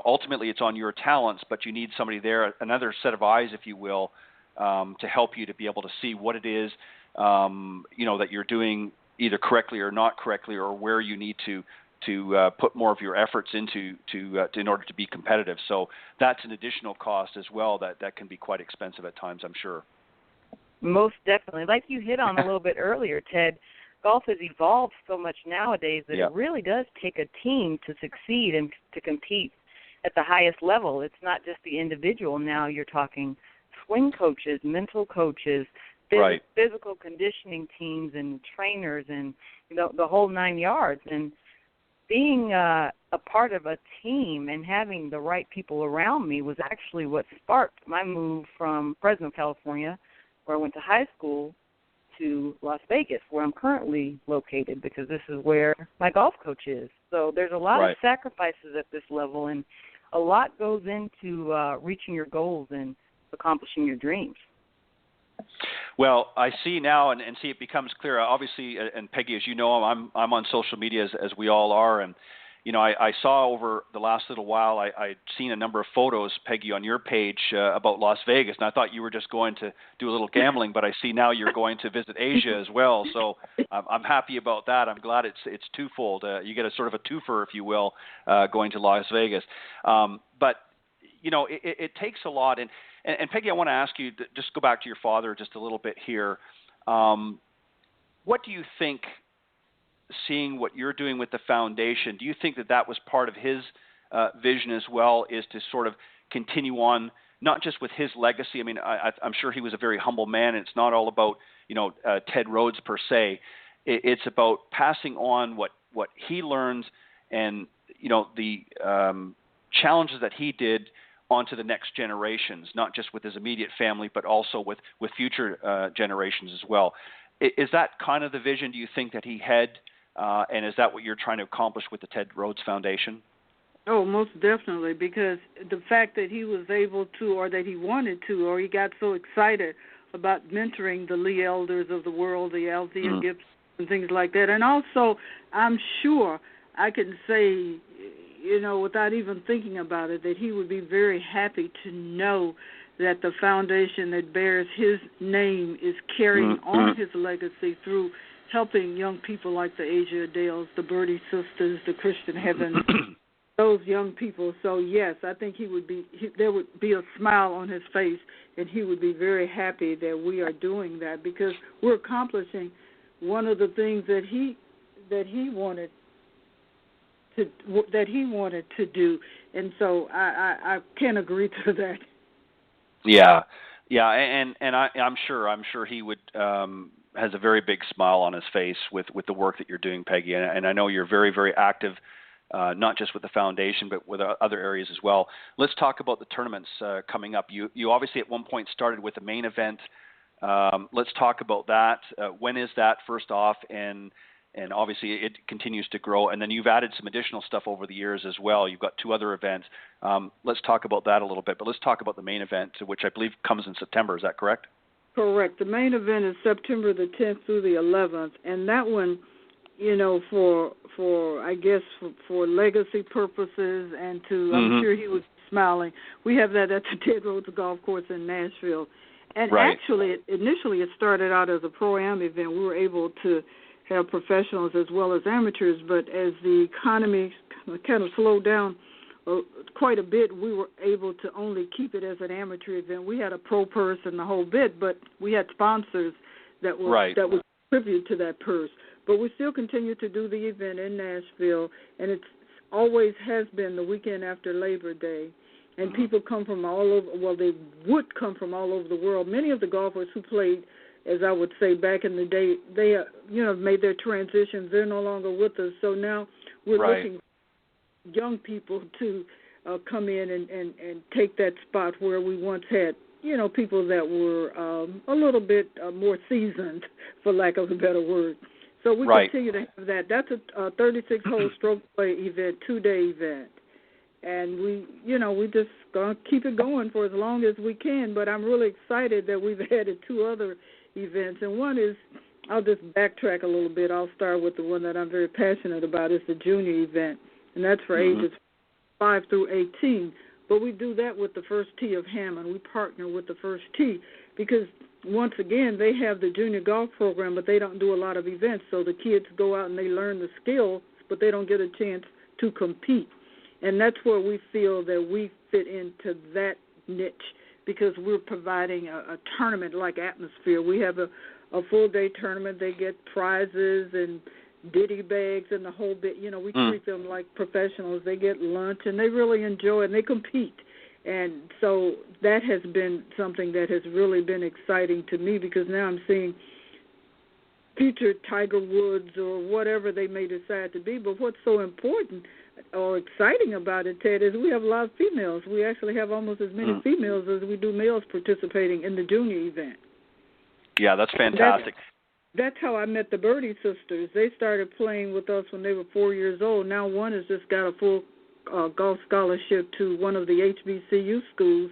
ultimately it's on your talents, but you need somebody there, another set of eyes, if you will, to help you to be able to see what it is that you're doing either correctly or not correctly, or where you need to put more of your efforts into in order to be competitive. So that's an additional cost as well that can be quite expensive at times, I'm sure. Most definitely. Like you hit on a little bit earlier, Ted, golf has evolved so much nowadays that it really does take a team to succeed and to compete at the highest level. It's not just the individual. Now you're talking swing coaches, mental coaches, physical conditioning teams and trainers, and the whole 9 yards. And being a part of a team and having the right people around me was actually what sparked my move from Fresno, California, where I went to high school, to Las Vegas, where I'm currently located, because this is where my golf coach is. So there's a lot of sacrifices at this level, and a lot goes into reaching your goals and accomplishing your dreams. Well, I see now, and see it becomes clear. Obviously, and Peggy, as you know, I'm on social media as we all are, and I saw over the last little while, I'd seen a number of photos, Peggy, on your page about Las Vegas, and I thought you were just going to do a little gambling, but I see now you're going to visit Asia as well. So I'm happy about that. I'm glad it's twofold. You get a sort of a twofer, if you will, going to Las Vegas. But it takes a lot. And Peggy, I want to ask you, just go back to your father just a little bit here. What do you think, seeing what you're doing with the foundation, do you think that was part of his vision as well, is to sort of continue on, not just with his legacy? I mean, I'm sure he was a very humble man, and it's not all about, Ted Rhodes per se. It's about passing on what he learns and, the challenges that he did onto the next generations, not just with his immediate family, but also with future generations as well. Is that kind of the vision, do you think, that he had? And is that what you're trying to accomplish with the Ted Rhodes Foundation? Oh, most definitely, because the fact that he was able to, or that he wanted to, or he got so excited about mentoring the Lee Elders of the world, the Althea Gibson and things like that. And also, I'm sure I can say, without even thinking about it, that he would be very happy to know that the foundation that bears his name is carrying on his legacy through helping young people like the Asia Dales, the Birdie Sisters, the Christian Heavens, those young people. So, yes, I think there would be a smile on his face, and he would be very happy that we are doing that, because we're accomplishing one of the things that he wanted to do. And so I can agree to that. Yeah, and I'm sure he would has a very big smile on his face with the work that you're doing, Peggy. And I know you're very, very active not just with the foundation, but with other areas as well. Let's talk about the tournaments coming up. You obviously at one point started with the main event. Let's talk about that. When is that, first off? And obviously it continues to grow. And then you've added some additional stuff over the years as well. You've got 2 other events. Let's talk about that a little bit. But let's talk about the main event, which I believe comes in September. Is that correct? Correct. The main event is September the 10th through the 11th. And that one, for legacy purposes and to, I'm sure he was smiling, we have that at the Ted Rhodes Golf Course in Nashville. And actually, initially it started out as a Pro-Am event. We were able to have professionals as well as amateurs, but as the economy kind of slowed down quite a bit, we were able to only keep it as an amateur event. We had a pro purse and the whole bit, but we had sponsors that would contribute to that purse. But we still continue to do the event in Nashville, and it always has been the weekend after Labor Day. And people come from all over. Well, they would come from all over the world. Many of the golfers who played, as I would say, back in the day, they made their transitions. They're no longer with us. So now we're looking for young people to come in and take that spot where we once had, people that were a little bit more seasoned, for lack of a better word. So we continue to have that. That's a 36-hole stroke play event, 2-day event. And we just gonna keep it going for as long as we can. But I'm really excited that we've added 2 other events. And one is, I'll just backtrack a little bit. I'll start with the one that I'm very passionate about. It's the junior event, and that's for ages 5 through 18. But we do that with the First Tee of Hammond. We partner with the First Tee because, once again, they have the junior golf program, but they don't do a lot of events. So the kids go out and they learn the skills, but they don't get a chance to compete. And that's where we feel that we fit into that niche because we're providing a tournament-like atmosphere. We have a full-day tournament. They get prizes and ditty bags and the whole bit. We treat them like professionals. They get lunch, and they really enjoy it, and they compete. And so that has been something that has really been exciting to me because now I'm seeing future Tiger Woods or whatever they may decide to be. But what's so important or exciting about it, Ted, is we have a lot of females. We actually have almost as many females as we do males participating in the junior event. Yeah, that's fantastic. That's how I met the Birdie sisters. They started playing with us when they were 4 years old. Now one has just got a full golf scholarship to one of the HBCU schools,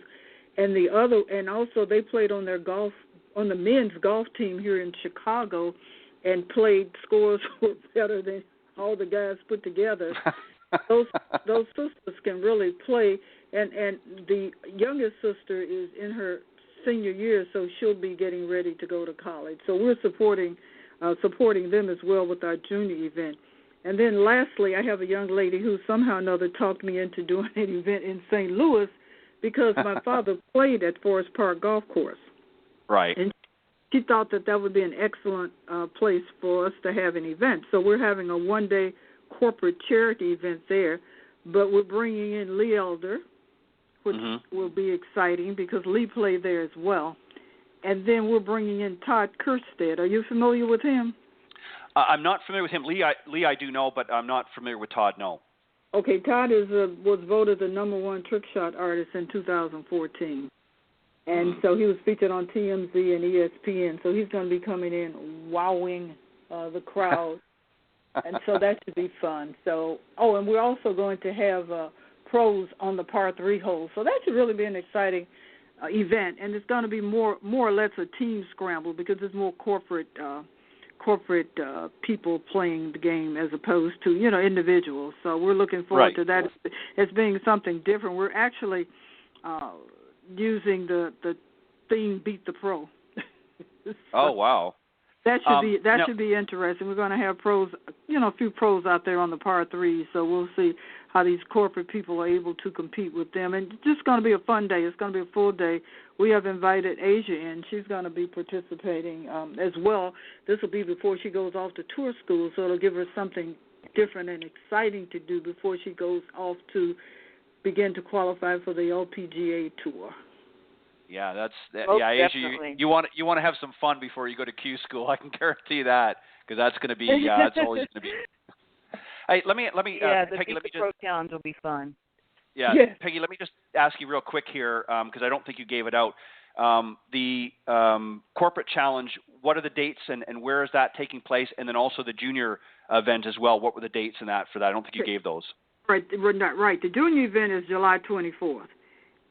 and the other, and also they played on the men's golf team here in Chicago, and played scores were better than all the guys put together. Those sisters can really play, and the youngest sister is in her senior year, so she'll be getting ready to go to college. So we're supporting them as well with our junior event. And then lastly, I have a young lady who somehow or another talked me into doing an event in St. Louis because my father played at Forest Park Golf Course. Right. And she thought that would be an excellent place for us to have an event. So we're having a one-day corporate charity event there, but we're bringing in Lee Elder, which will be exciting because Lee played there as well. And then we're bringing in Todd Kerstead. Are you familiar with him? I'm not familiar with him. Lee I do know, but I'm not familiar with Todd, no. Okay, Todd was voted the #1 trick shot artist in 2014. And so he was featured on TMZ and ESPN. So he's going to be coming in wowing the crowd. And so that should be fun. So, and we're also going to have pros on the par 3 holes. So that should really be an exciting event. And it's going to be more or less a team scramble because there's more corporate people playing the game as opposed to, individuals. So we're looking forward to that as being something different. We're actually using the theme Beat the Pro. Oh, wow. That should be interesting. We're going to have pros, a few pros out there on the par 3s, so we'll see how these corporate people are able to compete with them. And it's just going to be a fun day. It's going to be a full day. We have invited Asia in. She's going to be participating as well. This will be before she goes off to tour school, so it'll give her something different and exciting to do before she goes off to begin to qualify for the LPGA Tour. Yeah, Asia, you want to have some fun before you go to Q school. I can guarantee that because that's going to be that's always going to be. Hey, let me. Yeah, Peggy, let me Pro Challenge will be fun. Yeah, yes. Peggy, let me just ask you real quick here, because I don't think you gave it out. The corporate challenge, what are the dates and where is that taking place? And then also the junior event as well. What were the dates and that for that? I don't think you gave those. Right, right. The junior event is July 24th,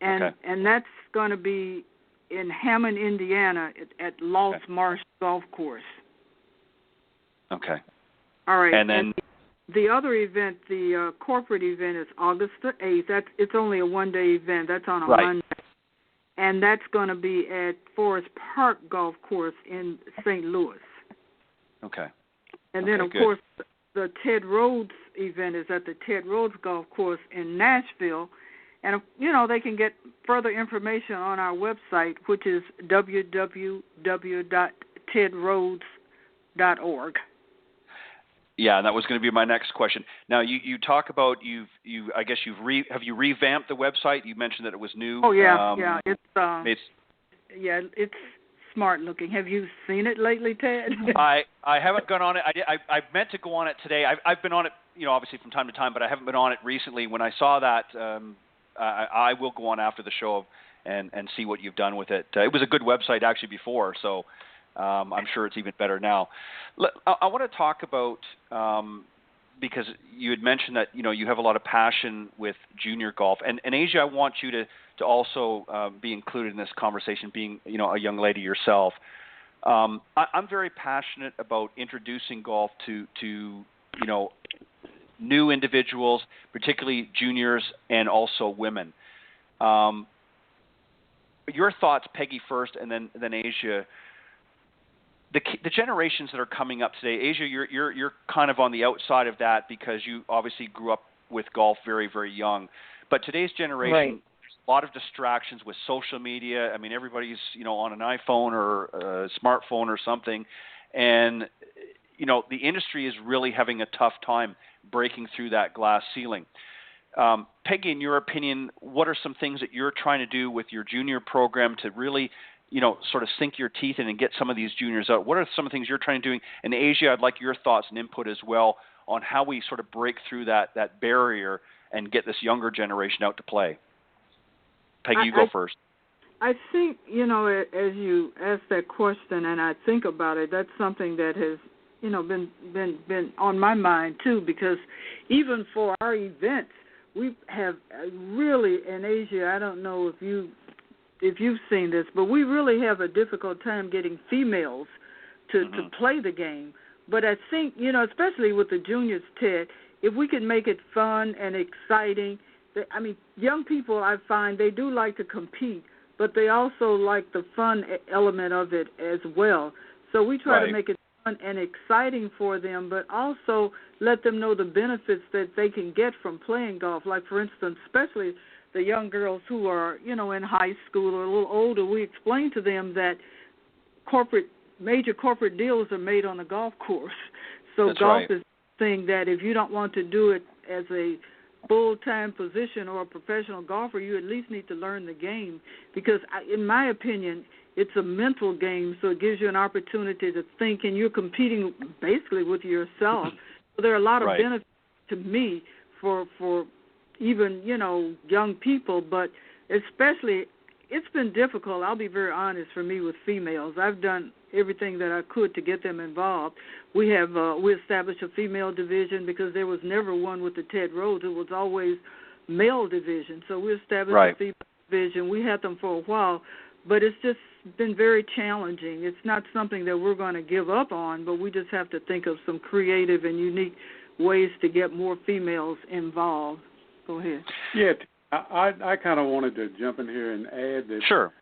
and that's going to be in Hammond, Indiana, at Lost Marsh Golf Course. Okay. All right. And then the other event, the corporate event, is August the 8th. It's only a one-day event. That's on a Monday. And that's going to be at Forest Park Golf Course in St. Louis. Okay. And then, of course, the Ted Rhodes event is at the Ted Rhodes Golf Course in Nashville. And, they can get further information on our website, which is www.tedrhodes.org. Yeah, and that was going to be my next question. Now, you talk about have you revamped the website? You mentioned that it was new. Oh yeah, it's smart looking. Have you seen it lately, Ted? I haven't gone on it. I meant to go on it today. I've been on it, obviously from time to time, but I haven't been on it recently. When I saw that, I will go on after the show and see what you've done with it. It was a good website actually before, so. I'm sure it's even better now. I want to talk about, because you had mentioned that, you have a lot of passion with junior golf. And Asia, I want you to also be included in this conversation, being, a young lady yourself. I'm very passionate about introducing golf to new individuals, particularly juniors and also women. Your thoughts, Peggy, first, and then Asia. The generations that are coming up today, Asia, you're kind of on the outside of that because you obviously grew up with golf very, very young. But today's generation, there's a lot of distractions with social media. I mean, everybody's on an iPhone or a smartphone or something, and the industry is really having a tough time breaking through that glass ceiling. Peggy, in your opinion, what are some things that you're trying to do with your junior program to really sort of sink your teeth in and get some of these juniors out? What are some of the things you're trying to do? And Asia, I'd like your thoughts and input as well on how we sort of break through that barrier and get this younger generation out to play. Peggy, you go first. I think, as you ask that question and I think about it, that's something that has, been on my mind too, because even for our events, we have really, in Asia, I don't know if you've seen this, but we really have a difficult time getting females to play the game. But I think, especially with the juniors, Ted, if we can make it fun and exciting, young people, I find, they do like to compete, but they also like the fun element of it as well. So we try to make it fun and exciting for them, but also let them know the benefits that they can get from playing golf. Like, for instance, especially the young girls who are, in high school or a little older, we explain to them that major corporate deals are made on the golf course. So That's golf right. is a thing that if you don't want to do it as a full-time position or a professional golfer, you at least need to learn the game because, in my opinion, it's a mental game, so it gives you an opportunity to think, and you're competing basically with yourself. So there are a lot of benefits to me for even, young people, but especially it's been difficult, I'll be very honest, for me with females. I've done everything that I could to get them involved. We established a female division because there was never one with the Ted Rhodes. It was always male division. So we established a female division. We had them for a while, but it's just been very challenging. It's not something that we're going to give up on, but we just have to think of some creative and unique ways to get more females involved. Go ahead. Yeah, I kind of wanted to jump in here and add that. Sure.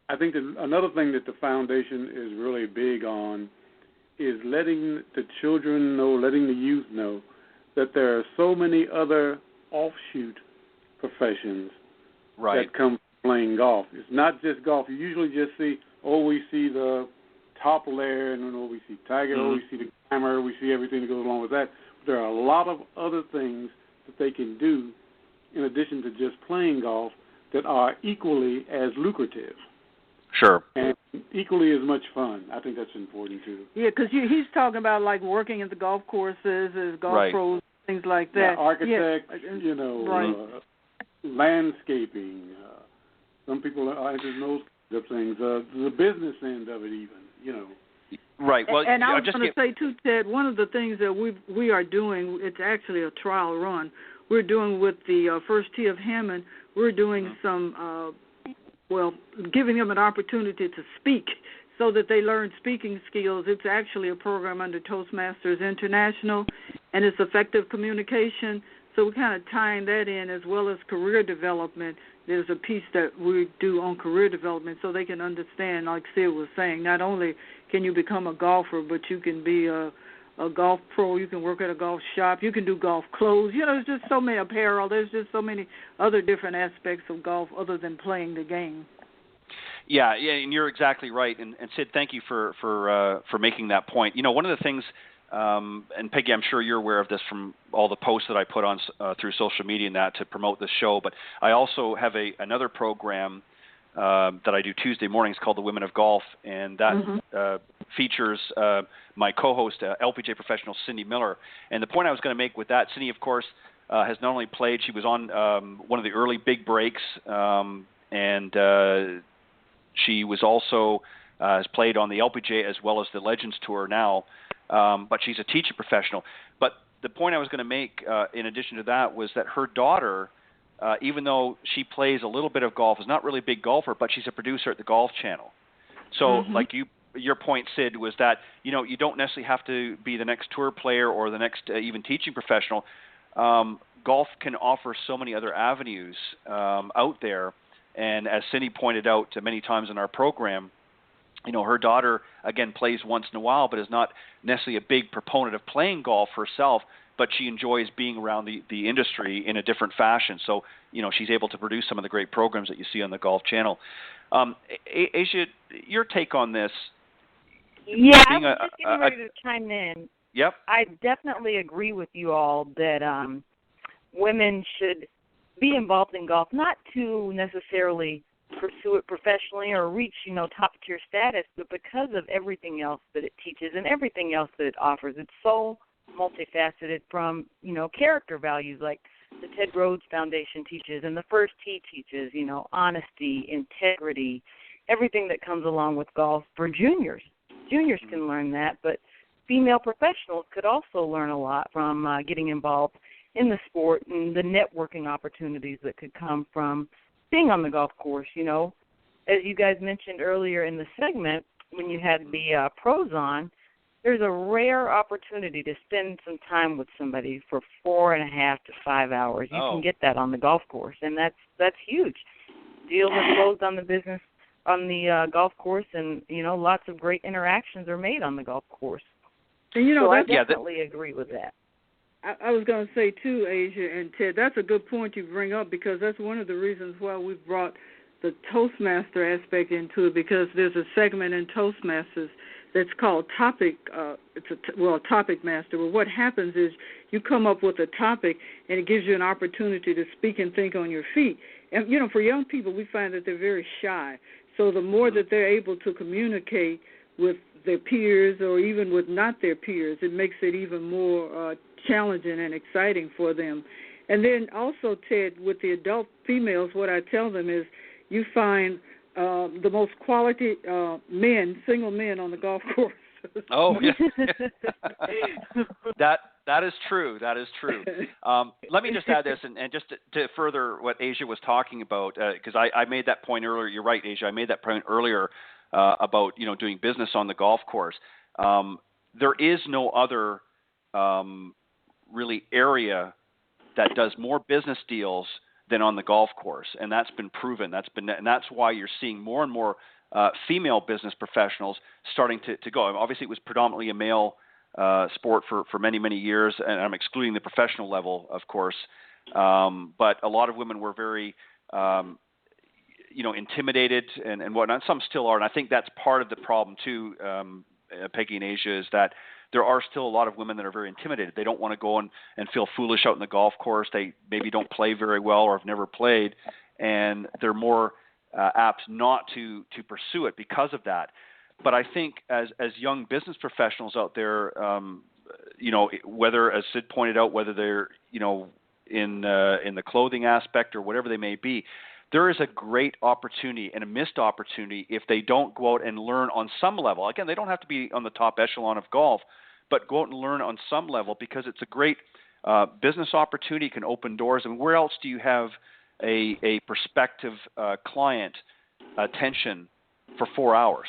I think that another thing that the foundation is really big on is letting the children know, letting the youth know that there are so many other offshoot professions that come from playing golf. It's not just golf. You usually just see, we see the top layer, and we see Tiger, we see the glamour, we see everything that goes along with that. But there are a lot of other things that they can do in addition to just playing golf that are equally as lucrative. Sure. And equally as much fun. I think that's important, too. Yeah, because he's talking about, like, working at the golf courses as golf pros, things like that. Architect, right. Landscaping. Some people are interested in those kinds of things. The business end of it, even. Right. Well, and I was going to say too, Ted. One of the things that we are doing, it's actually a trial run. We're doing with the First Tee of Hammond. We're doing some, giving them an opportunity to speak so that they learn speaking skills. It's actually a program under Toastmasters International, and it's effective communication. So we're kind of tying that in as well as career development. There's a piece that we do on career development so they can understand, like Sid was saying, not only can you become a golfer, but you can be a golf pro, you can work at a golf shop, you can do golf clothes. There's just so many apparel. There's just so many other different aspects of golf other than playing the game. Yeah, and you're exactly right. And Sid, thank you for making that point. One of the things, and Peggy, I'm sure you're aware of this from all the posts that I put on through social media and that to promote this show, but I also have another program that I do Tuesday mornings called the Women of Golf, and that features my co-host, LPGA professional Cindy Miller. And the point I was going to make with that, Cindy, of course, has not only played, she was on one of the early big breaks, and she was also has played on the LPGA as well as the Legends Tour now, but she's a teaching professional. But the point I was going to make, in addition to that, was that her daughter, even though she plays a little bit of golf, is not really a big golfer, but she's a producer at the Golf Channel. So, like your point, Sid, was that you don't necessarily have to be the next tour player or the next even teaching professional. Golf can offer so many other avenues out there, and as Cindy pointed out many times in our program, her daughter again plays once in a while, but is not necessarily a big proponent of playing golf herself. But she enjoys being around the industry in a different fashion. So, she's able to produce some of the great programs that you see on the Golf Channel. Asia, your take on this? Yeah, I was just getting ready to chime in. Yep. I definitely agree with you all that women should be involved in golf, not to necessarily pursue it professionally or reach, top-tier status, but because of everything else that it teaches and everything else that it offers. It's so multifaceted from, character values like the Ted Rhodes Foundation teaches and the First Tee teaches, honesty, integrity, everything that comes along with golf for juniors. Juniors can learn that, but female professionals could also learn a lot from getting involved in the sport and the networking opportunities that could come from being on the golf course. As you guys mentioned earlier in the segment, when you had the pros on, there's a rare opportunity to spend some time with somebody for 4.5 to 5 hours. You can get that on the golf course, and that's huge. Deals are closed on the business on the golf course, and lots of great interactions are made on the golf course. And so I definitely agree with that. I was going to say too, Asia and Ted, that's a good point you bring up, because that's one of the reasons why we've brought the Toastmaster aspect into it, because there's a segment in Toastmasters that's called Topic. It's a Topic Master. But what happens is you come up with a topic, and it gives you an opportunity to speak and think on your feet. And for young people, we find that they're very shy. So the more that they're able to communicate with their peers or even with not their peers, it makes it even more challenging and exciting for them. And then also, Ted, with the adult females, what I tell them is you find the most quality single men on the golf course. Oh, yeah. That is true. That is true. Let me just add this, and just to further what Asia was talking about, because I made that point earlier. You're right, Asia. I made that point earlier about doing business on the golf course. There is no other really area that does more business deals than on the golf course, and that's been proven. And that's why you're seeing more and more female business professionals starting to go. Obviously, it was predominantly a male sport for many, many years, and I'm excluding the professional level, of course. But a lot of women were very, intimidated and whatnot. Some still are, and I think that's part of the problem too, Peggy and Asia, is that there are still a lot of women that are very intimidated. They don't want to go and feel foolish out in the golf course. They maybe don't play very well or have never played, and they're more apt not to pursue it because of that. But I think as young business professionals out there, whether, as Sid pointed out, whether they're, in the clothing aspect or whatever they may be, there is a great opportunity and a missed opportunity if they don't go out and learn on some level. Again, they don't have to be on the top echelon of golf, but go out and learn on some level, because it's a great business opportunity. It can open doors. And where else do you have a prospective client attention for 4 hours?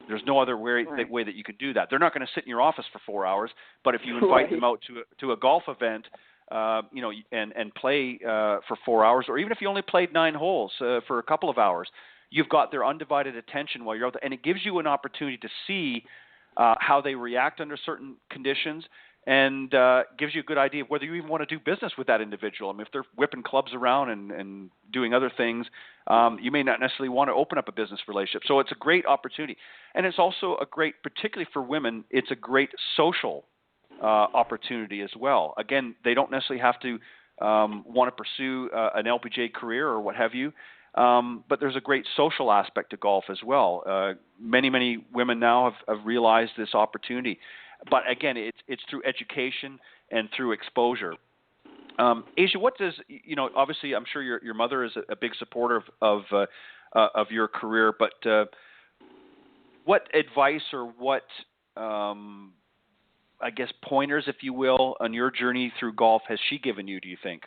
There's no other way that you could do that. They're not going to sit in your office for 4 hours, but if you invite them out to a golf event, and play for 4 hours, or even if you only played 9 holes for a couple of hours, you've got their undivided attention while you're out there, and it gives you an opportunity to see how they react under certain conditions, and gives you a good idea of whether you even want to do business with that individual. I mean, if they're whipping clubs around and doing other things, you may not necessarily want to open up a business relationship. So it's a great opportunity. And it's also a great, particularly for women, it's a great social opportunity as well. Again, they don't necessarily have to want to pursue an LPGA career or what have you, but there's a great social aspect to golf as well. Many women now have realized this opportunity. But again, it's through education and through exposure. Asia, what does, obviously I'm sure your mother is a big supporter of your career, but what advice or what I guess pointers, if you will, on your journey through golf has she given you, do you think?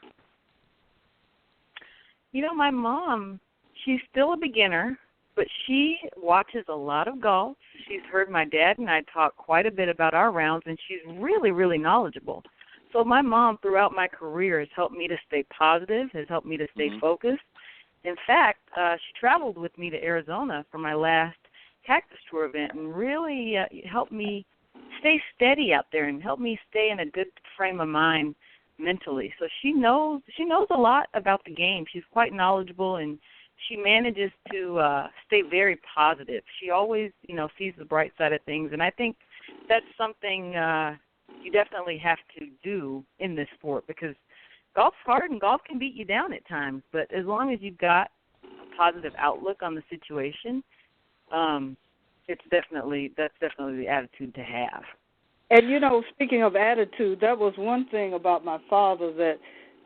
My mom, she's still a beginner, but she watches a lot of golf. She's heard my dad and I talk quite a bit about our rounds, and she's really, really knowledgeable. So my mom, throughout my career, has helped me to stay positive, has helped me to stay focused. In fact, she traveled with me to Arizona for my last Cactus Tour event and really helped me stay steady out there and help me stay in a good frame of mind mentally. So she knows a lot about the game. She's quite knowledgeable, and she manages to stay very positive. She always, sees the bright side of things, and I think that's something you definitely have to do in this sport, because golf's hard and golf can beat you down at times, but as long as you've got a positive outlook on the situation, that's definitely the attitude to have. And speaking of attitude, that was one thing about my father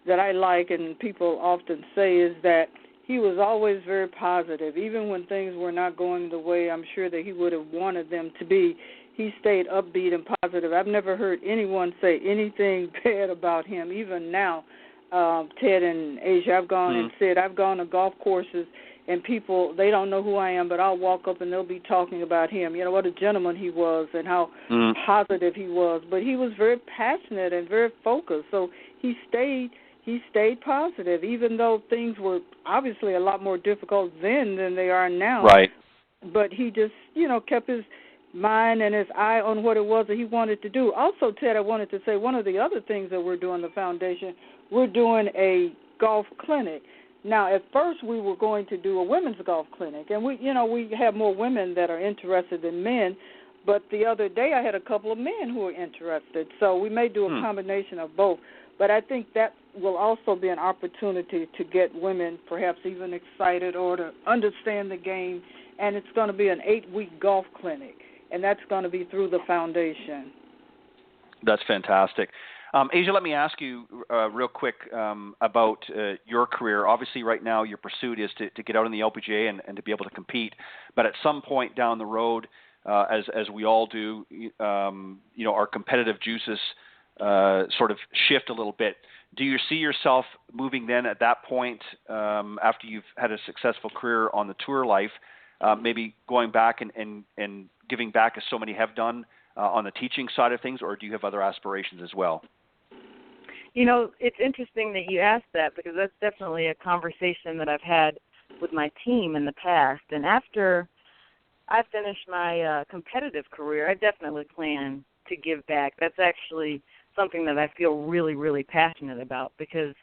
that I like, and people often say, is that he was always very positive. Even when things were not going the way I'm sure that he would have wanted them to be, he stayed upbeat and positive. I've never heard anyone say anything bad about him. Even now, Ted and Asia, I've gone and said, I've gone to golf courses, and people, they don't know who I am, but I'll walk up and they'll be talking about him. What a gentleman he was and how positive he was. But he was very passionate and very focused. So he stayed positive, even though things were obviously a lot more difficult then than they are now. Right. But he just, kept his mind and his eye on what it was that he wanted to do. Also, Ted, I wanted to say one of the other things that we're doing, the foundation, we're doing a golf clinic. Now, at first we were going to do a women's golf clinic, and we have more women that are interested than men, but the other day I had a couple of men who are interested, so we may do a combination of both. But I think that will also be an opportunity to get women perhaps even excited or to understand the game, and it's going to be an 8-week golf clinic, and that's going to be through the foundation. That's fantastic. Asia, let me ask you real quick about your career. Obviously, right now your pursuit is to get out in the LPGA and to be able to compete. But at some point down the road, as we all do, our competitive juices sort of shift a little bit. Do you see yourself moving then at that point, after you've had a successful career on the tour life, maybe going back and giving back as so many have done on the teaching side of things, or do you have other aspirations as well? It's interesting that you asked that, because that's definitely a conversation that I've had with my team in the past. And after I finish my competitive career, I definitely plan to give back. That's actually something that I feel really, really passionate about, because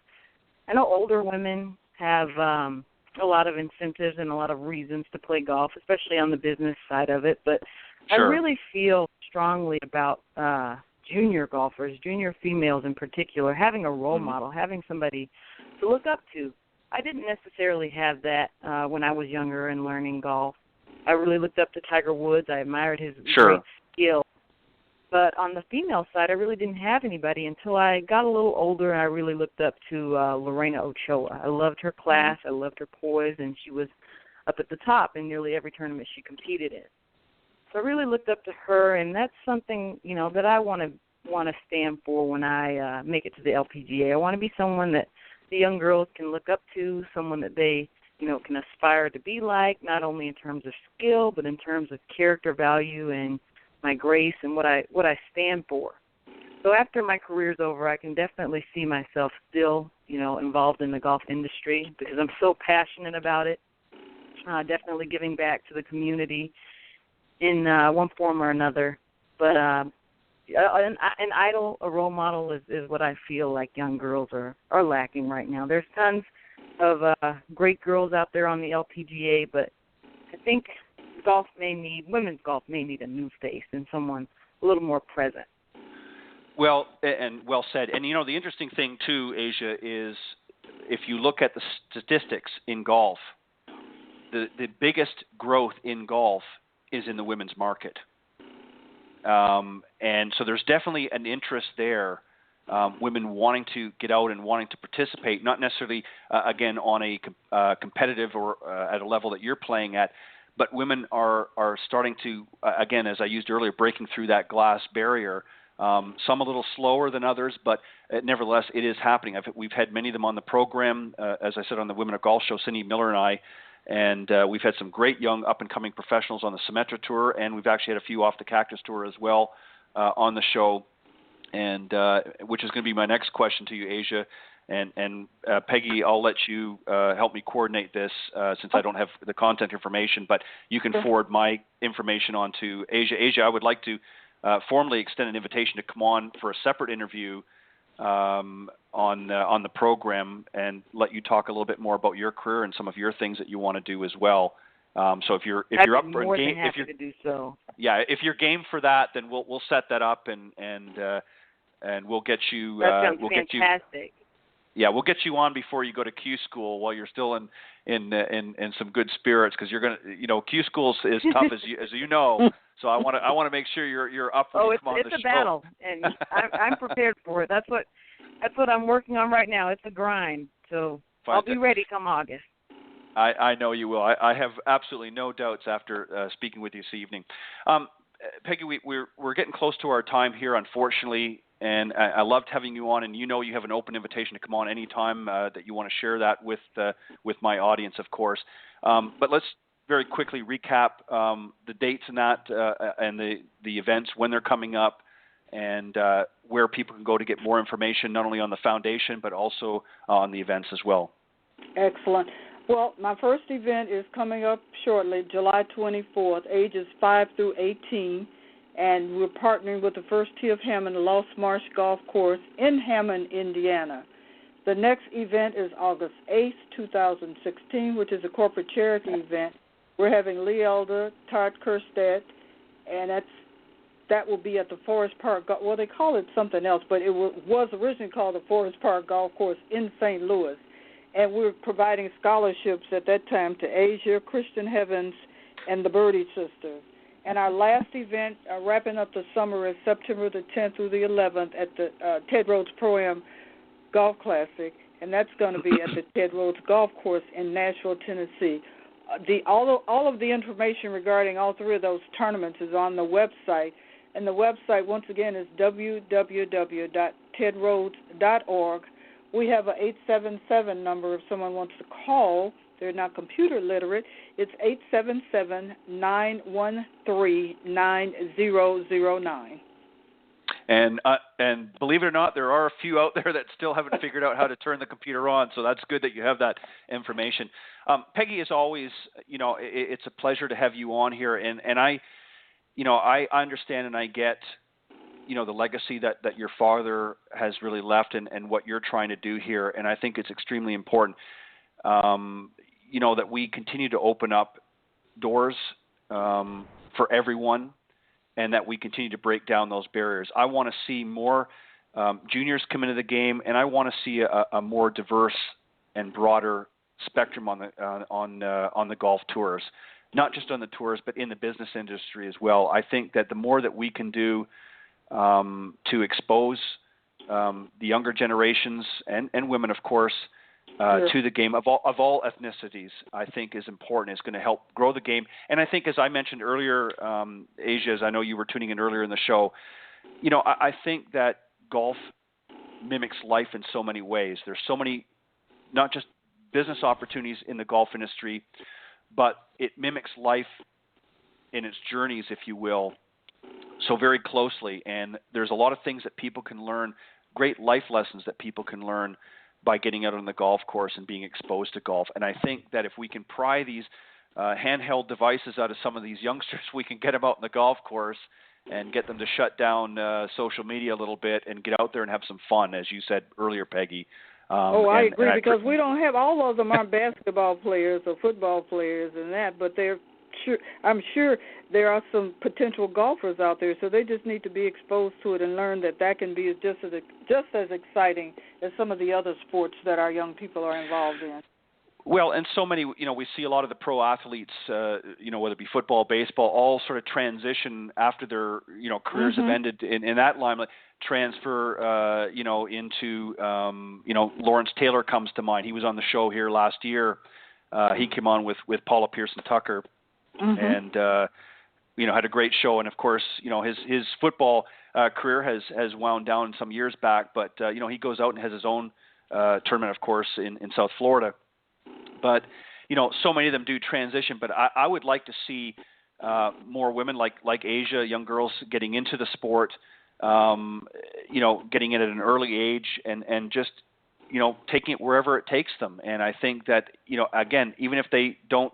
I know older women have a lot of incentives and a lot of reasons to play golf, especially on the business side of it. But sure. I really feel strongly about junior golfers, junior females in particular, having a role model, having somebody to look up to. I didn't necessarily have that when I was younger and learning golf. I really looked up to Tiger Woods. I admired his great skill. But on the female side, I really didn't have anybody until I got a little older, and I really looked up to Lorena Ochoa. I loved her class. I loved her poise, and she was up at the top in nearly every tournament she competed in. So I really looked up to her, and that's something, you know, that I want to stand for when I make it to the LPGA. I want to be someone that the young girls can look up to, someone that they, you know, can aspire to be like, not only in terms of skill, but in terms of character value and my grace and what I stand for. So after my career's over, I can definitely see myself still, you know, involved in the golf industry because I'm so passionate about it. Definitely giving back to the community in one form or another. But an idol, a role model is what I feel like young girls are lacking right now. There's tons of great girls out there on the LPGA, but I think women's golf may need a new face and someone a little more present. Well, and well said. And, you know, the interesting thing, too, Asia, is if you look at the statistics in golf, the biggest growth in golf is in the women's market. And so there's definitely an interest there, women wanting to get out and wanting to participate, not necessarily, again, on a competitive or at a level that you're playing at, but women are starting to, again, as I used earlier, breaking through that glass barrier. Some a little slower than others, but nevertheless, it is happening. We've had many of them on the program, as I said, on the Women of Golf show, Cindy Miller and I, and we've had some great young up-and-coming professionals on the Symetra Tour, and we've actually had a few off the Cactus Tour as well on the show, and which is going to be my next question to you, Asia. And Peggy, I'll let you help me coordinate this since I don't have the content information, but you can forward my information on to Asia. Asia, I would like to formally extend an invitation to come on for a separate interview on the program and let you talk a little bit more about your career and some of your things that you want to do as well. So if you're up for more game, than happy to do so. Yeah, if you're game for that, then we'll set that up and we'll get you. That sounds we'll fantastic. Get you. Yeah, we'll get you on before you go to Q school while you're still in some good spirits, because you're gonna, you know, Q school is tough as you know. So I want to make sure you're up when you come on the show. It's a battle, and I'm prepared for it. That's what I'm working on right now. It's a grind. So I'll be ready come August. I know you will. I have absolutely no doubts after speaking with you this evening. Peggy, we're getting close to our time here, unfortunately. And I loved having you on, and you know you have an open invitation to come on anytime that you want to share that with my audience, of course. But let's very quickly recap the dates and that and the events, when they're coming up, and where people can go to get more information, not only on the foundation, but also on the events as well. Excellent. Well, my first event is coming up shortly, July 24th, ages 5 through 18. And we're partnering with the First Tee of Hammond Lost Marsh Golf Course in Hammond, Indiana. The next event is August 8th, 2016, which is a corporate charity event. We're having Lee Elder, Todd Kerstedt, and that will be at the Forest Park. Well, they call it something else, but it was originally called the Forest Park Golf Course in St. Louis. And we're providing scholarships at that time to Asia, Christian Heavens, and the Birdie Sisters. And our last event, wrapping up the summer, is September the 10th through the 11th at the Ted Rhodes Pro-Am Golf Classic, and that's going to be at the Ted Rhodes Golf Course in Nashville, Tennessee. All of the information regarding all three of those tournaments is on the website, and the website, once again, is www.tedrhodes.org. We have an 877 number if someone wants to call. They're not computer literate. It's 877-913-9009. And believe it or not, there are a few out there that still haven't figured out how to turn the computer on. So that's good that you have that information. Peggy, as always, you know, it's a pleasure to have you on here. And I understand and I get, you know, the legacy that your father has really left and what you're trying to do here. And I think it's extremely important. You know, that we continue to open up doors for everyone and that we continue to break down those barriers. I want to see more juniors come into the game, and I want to see a more diverse and broader spectrum on the golf tours, not just on the tours, but in the business industry as well. I think that the more that we can do to expose the younger generations and women, of course, to the game of all ethnicities, I think is important. It's going to help grow the game. And I think, as I mentioned earlier, Asia, as I know you were tuning in earlier in the show, I think that golf mimics life in so many ways. There's so many, not just business opportunities in the golf industry, but it mimics life in its journeys, if you will, so very closely. And there's a lot of things that people can learn, great life lessons that people can learn by getting out on the golf course and being exposed to golf. And I think that if we can pry these handheld devices out of some of these youngsters, we can get them out on the golf course and get them to shut down social media a little bit and get out there and have some fun, as you said earlier, Peggy. I agree, because we don't have, all of them aren't basketball players or football players and that, but I'm sure there are some potential golfers out there, so they just need to be exposed to it and learn that can be just as exciting as some of the other sports that our young people are involved in. Well, and so many, we see a lot of the pro athletes, whether it be football, baseball, all sort of transition after their, careers have ended in that limelight, transfer, into, Lawrence Taylor comes to mind. He was on the show here last year. He came on with Paula Pearson-Tucker and, had a great show. And, of course, his football career has wound down some years back, but, he goes out and has his own tournament, of course, in South Florida. But, so many of them do transition. But I would like to see more women like Asia, young girls getting into the sport, getting in at an early age and just, taking it wherever it takes them. And I think that, again, even if they don't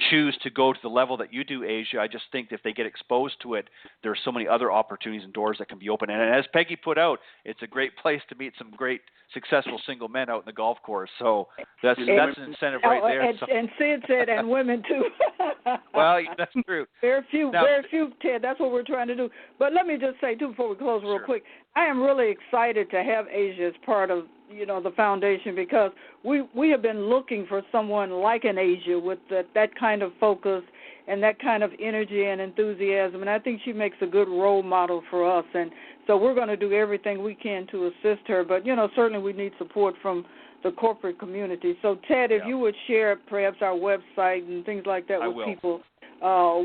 choose to go to the level that you do, Asia, I just think if they get exposed to it, there are so many other opportunities and doors that can be open. And as Peggy put out, it's a great place to meet some great successful single men out in the golf course. So that's an incentive right there. And Sid said, and women too. Well, that's true. Very few, Ted. That's what we're trying to do. But let me just say too, before we close real quick, I am really excited to have Asia as part of the foundation, because we have been looking for someone like an Asia with that kind of focus and that kind of energy and enthusiasm, and I think she makes a good role model for us. And so we're going to do everything we can to assist her, but certainly we need support from the corporate community. So Ted, if you would share perhaps our website and things like that with people,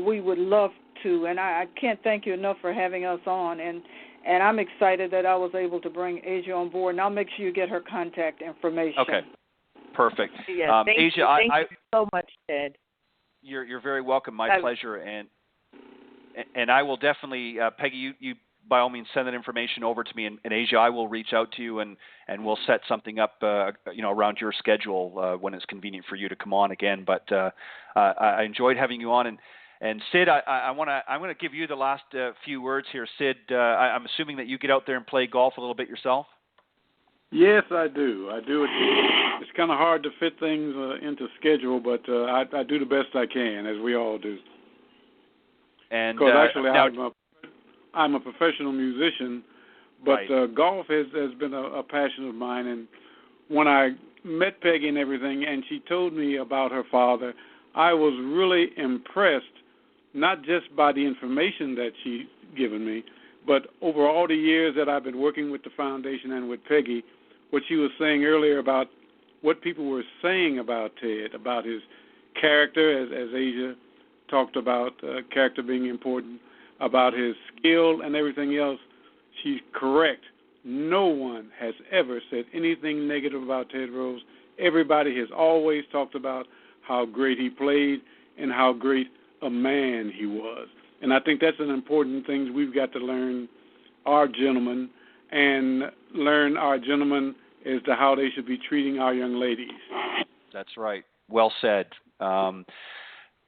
we would love to. And I can't thank you enough for having us on, and I'm excited that I was able to bring Asia on board, and I'll make sure you get her contact information. Okay, perfect. Yes, thank Asia, you so much, Ted. You're very welcome. My pleasure. And I will definitely, Peggy, you by all means send that information over to me. And Asia, I will reach out to you and we'll set something up, around your schedule when it's convenient for you to come on again. But I enjoyed having you on. And Sid, I'm going to give you the last few words here. Sid, I'm assuming that you get out there and play golf a little bit yourself? Yes, I do. It's kind of hard to fit things into schedule, but I do the best I can, as we all do. And because actually, I'm a professional musician, but golf has been a passion of mine. And when I met Peggy and everything, and she told me about her father, I was really impressed, not just by the information that she'd given me, but over all the years that I've been working with the foundation and with Peggy, what she was saying earlier about what people were saying about Ted, about his character, as Asia talked about, character being important, about his skill and everything else. She's correct. No one has ever said anything negative about Ted Rhodes. Everybody has always talked about how great he played and how great a man he was. And I think that's an important thing we've got to learn, our gentlemen, and learn our gentlemen as to how they should be treating our young ladies. That's right. Well said.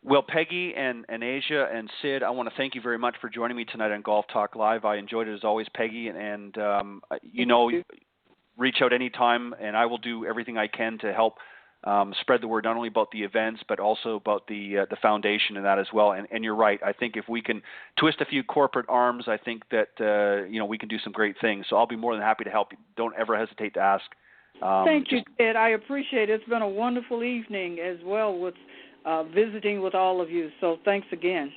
Well, Peggy and Asia and Sid, I want to thank you very much for joining me tonight on Golf Talk Live. I enjoyed it as always, Peggy, and reach out anytime, and I will do everything I can to help spread the word not only about the events but also about the foundation and that as well. And you're right. I think if we can twist a few corporate arms, I think that we can do some great things. So I'll be more than happy to help you. Don't ever hesitate to ask. Thank you, Ted. I appreciate it. It's been a wonderful evening as well with visiting with all of you. So thanks again.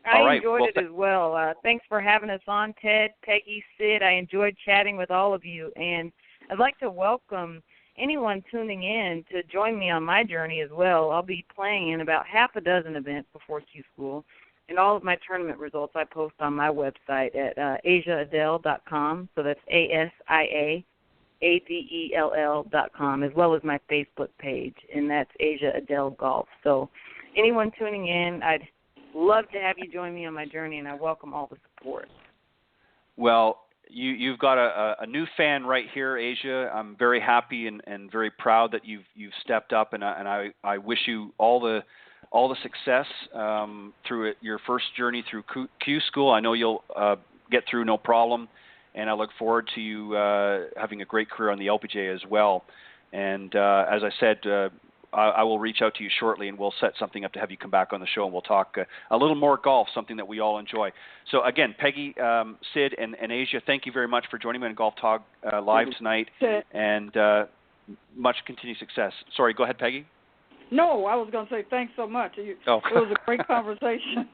I enjoyed it as well. Thanks for having us on, Ted, Peggy, Sid. I enjoyed chatting with all of you, and I'd like to welcome anyone tuning in to join me on my journey as well. I'll be playing in about half a dozen events before Q School, and all of my tournament results I post on my website at asiaadell.com. So that's ASIAADELL.com, as well as my Facebook page, and that's Asia Adell Golf. So anyone tuning in, I'd love to have you join me on my journey, and I welcome all the support. Well, you've got a new fan right here, Asia. I'm very happy and very proud that you've stepped up, and I wish you all the success through your first journey through Q School. I know you'll get through no problem, and I look forward to you having a great career on the LPGA as well. And as I said, I will reach out to you shortly, and we'll set something up to have you come back on the show, and we'll talk a little more golf, something that we all enjoy. So, again, Peggy, Sid, and Asia, thank you very much for joining me on Golf Talk Live tonight, and much continued success. Sorry, go ahead, Peggy. No, I was going to say thanks so much. It was a great conversation.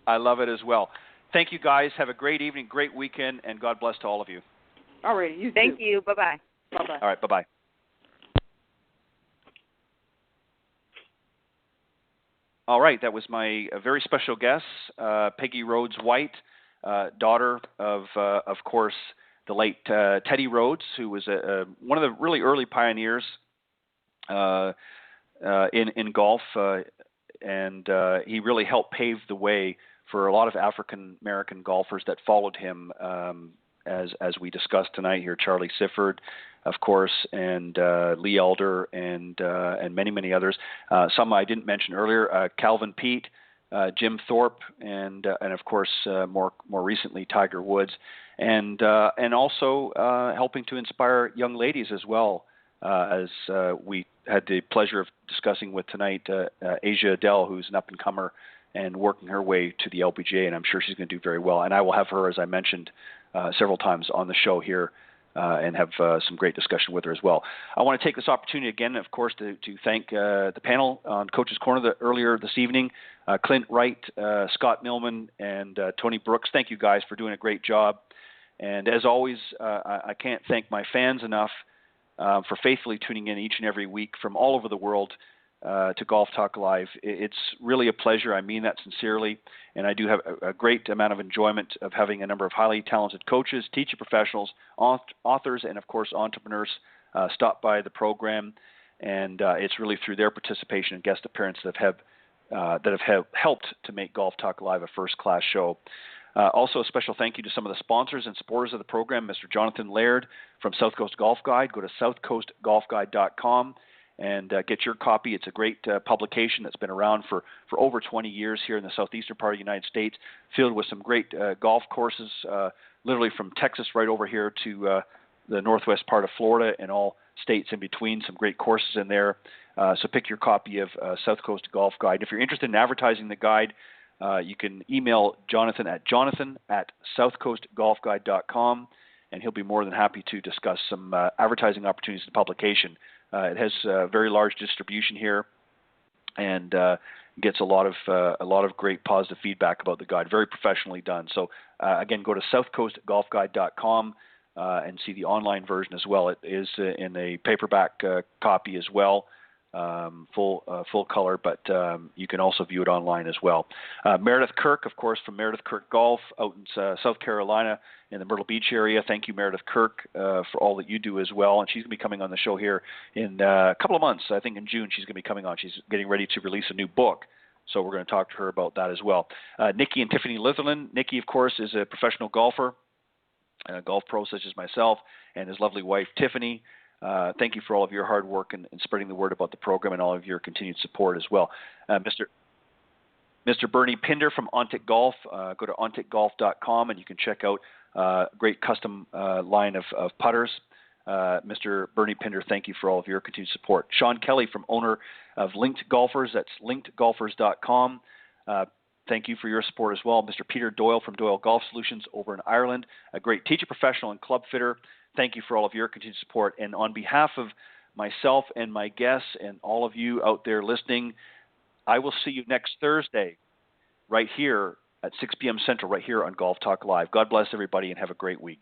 I love it as well. Thank you, guys. Have a great evening, great weekend, and God bless to all of you. All right, you too. Thank you. Bye-bye. Bye-bye. All right, bye-bye. All right, that was my very special guest, Peggy Rhodes-White, daughter of course, the late Teddy Rhodes, who was one of the really early pioneers in golf, and he really helped pave the way for a lot of African American golfers that followed him, as we discussed tonight here. Charlie Sifford, of course, and Lee Elder, and many others. Some I didn't mention earlier: Calvin Peete, Jim Thorpe, and of course more recently Tiger Woods, and also helping to inspire young ladies as well, as we had the pleasure of discussing with tonight, Asia Adell, who's an up-and-comer and working her way to the LPGA, and I'm sure she's going to do very well. And I will have her, as I mentioned, several times on the show here, and have some great discussion with her as well. I want to take this opportunity again, of course, to thank the panel on Coach's Corner earlier this evening, Clint Wright, Scott Millman, and Tony Brooks. Thank you guys for doing a great job. And as always, I can't thank my fans enough for faithfully tuning in each and every week from all over the world to Golf Talk Live. It's really a pleasure. I mean that sincerely. And I do have a great amount of enjoyment of having a number of highly talented coaches, teaching professionals, authors, and, of course, entrepreneurs stop by the program. And it's really through their participation and guest appearance that have helped to make Golf Talk Live a first-class show. Also, a special thank you to some of the sponsors and supporters of the program, Mr. Jonathan Laird from South Coast Golf Guide. Go to southcoastgolfguide.com and get your copy. It's a great publication that's been around for over 20 years here in the southeastern part of the United States, filled with some great golf courses, literally from Texas right over here to the northwest part of Florida and all states in between. Some great courses in there. So pick your copy of South Coast Golf Guide. If you're interested in advertising the guide, you can email Jonathan at southcoastgolfguide.com, and he'll be more than happy to discuss some advertising opportunities in the publication. It has very large distribution here, and gets a lot of great positive feedback about the guide. Very professionally done. So again, go to southcoastgolfguide.com and see the online version as well. It is in a paperback copy as well. Full color, but you can also view it online as well. Meredith Kirk, of course, from Meredith Kirk Golf out in South Carolina in the Myrtle Beach area. Thank you, Meredith Kirk, for all that you do as well. And she's going to be coming on the show here in a couple of months. I think in June she's going to be coming on. She's getting ready to release a new book, so we're going to talk to her about that as well. Nikki and Tiffany Litherland. Nikki, of course, is a professional golfer, golf pro such as myself, and his lovely wife, Tiffany. Thank you for all of your hard work and spreading the word about the program and all of your continued support as well. Mr. Bernie Pinder from Ontic Golf. Go to onticgolf.com and you can check out a great custom line of putters. Mr. Bernie Pinder, thank you for all of your continued support. Sean Kelly, from owner of Linked Golfers. That's linkedgolfers.com. Thank you for your support as well. Mr. Peter Doyle from Doyle Golf Solutions over in Ireland, a great teacher professional and club fitter. Thank you for all of your continued support. And on behalf of myself and my guests and all of you out there listening, I will see you next Thursday right here at 6 p.m. Central, right here on Golf Talk Live. God bless everybody and have a great week.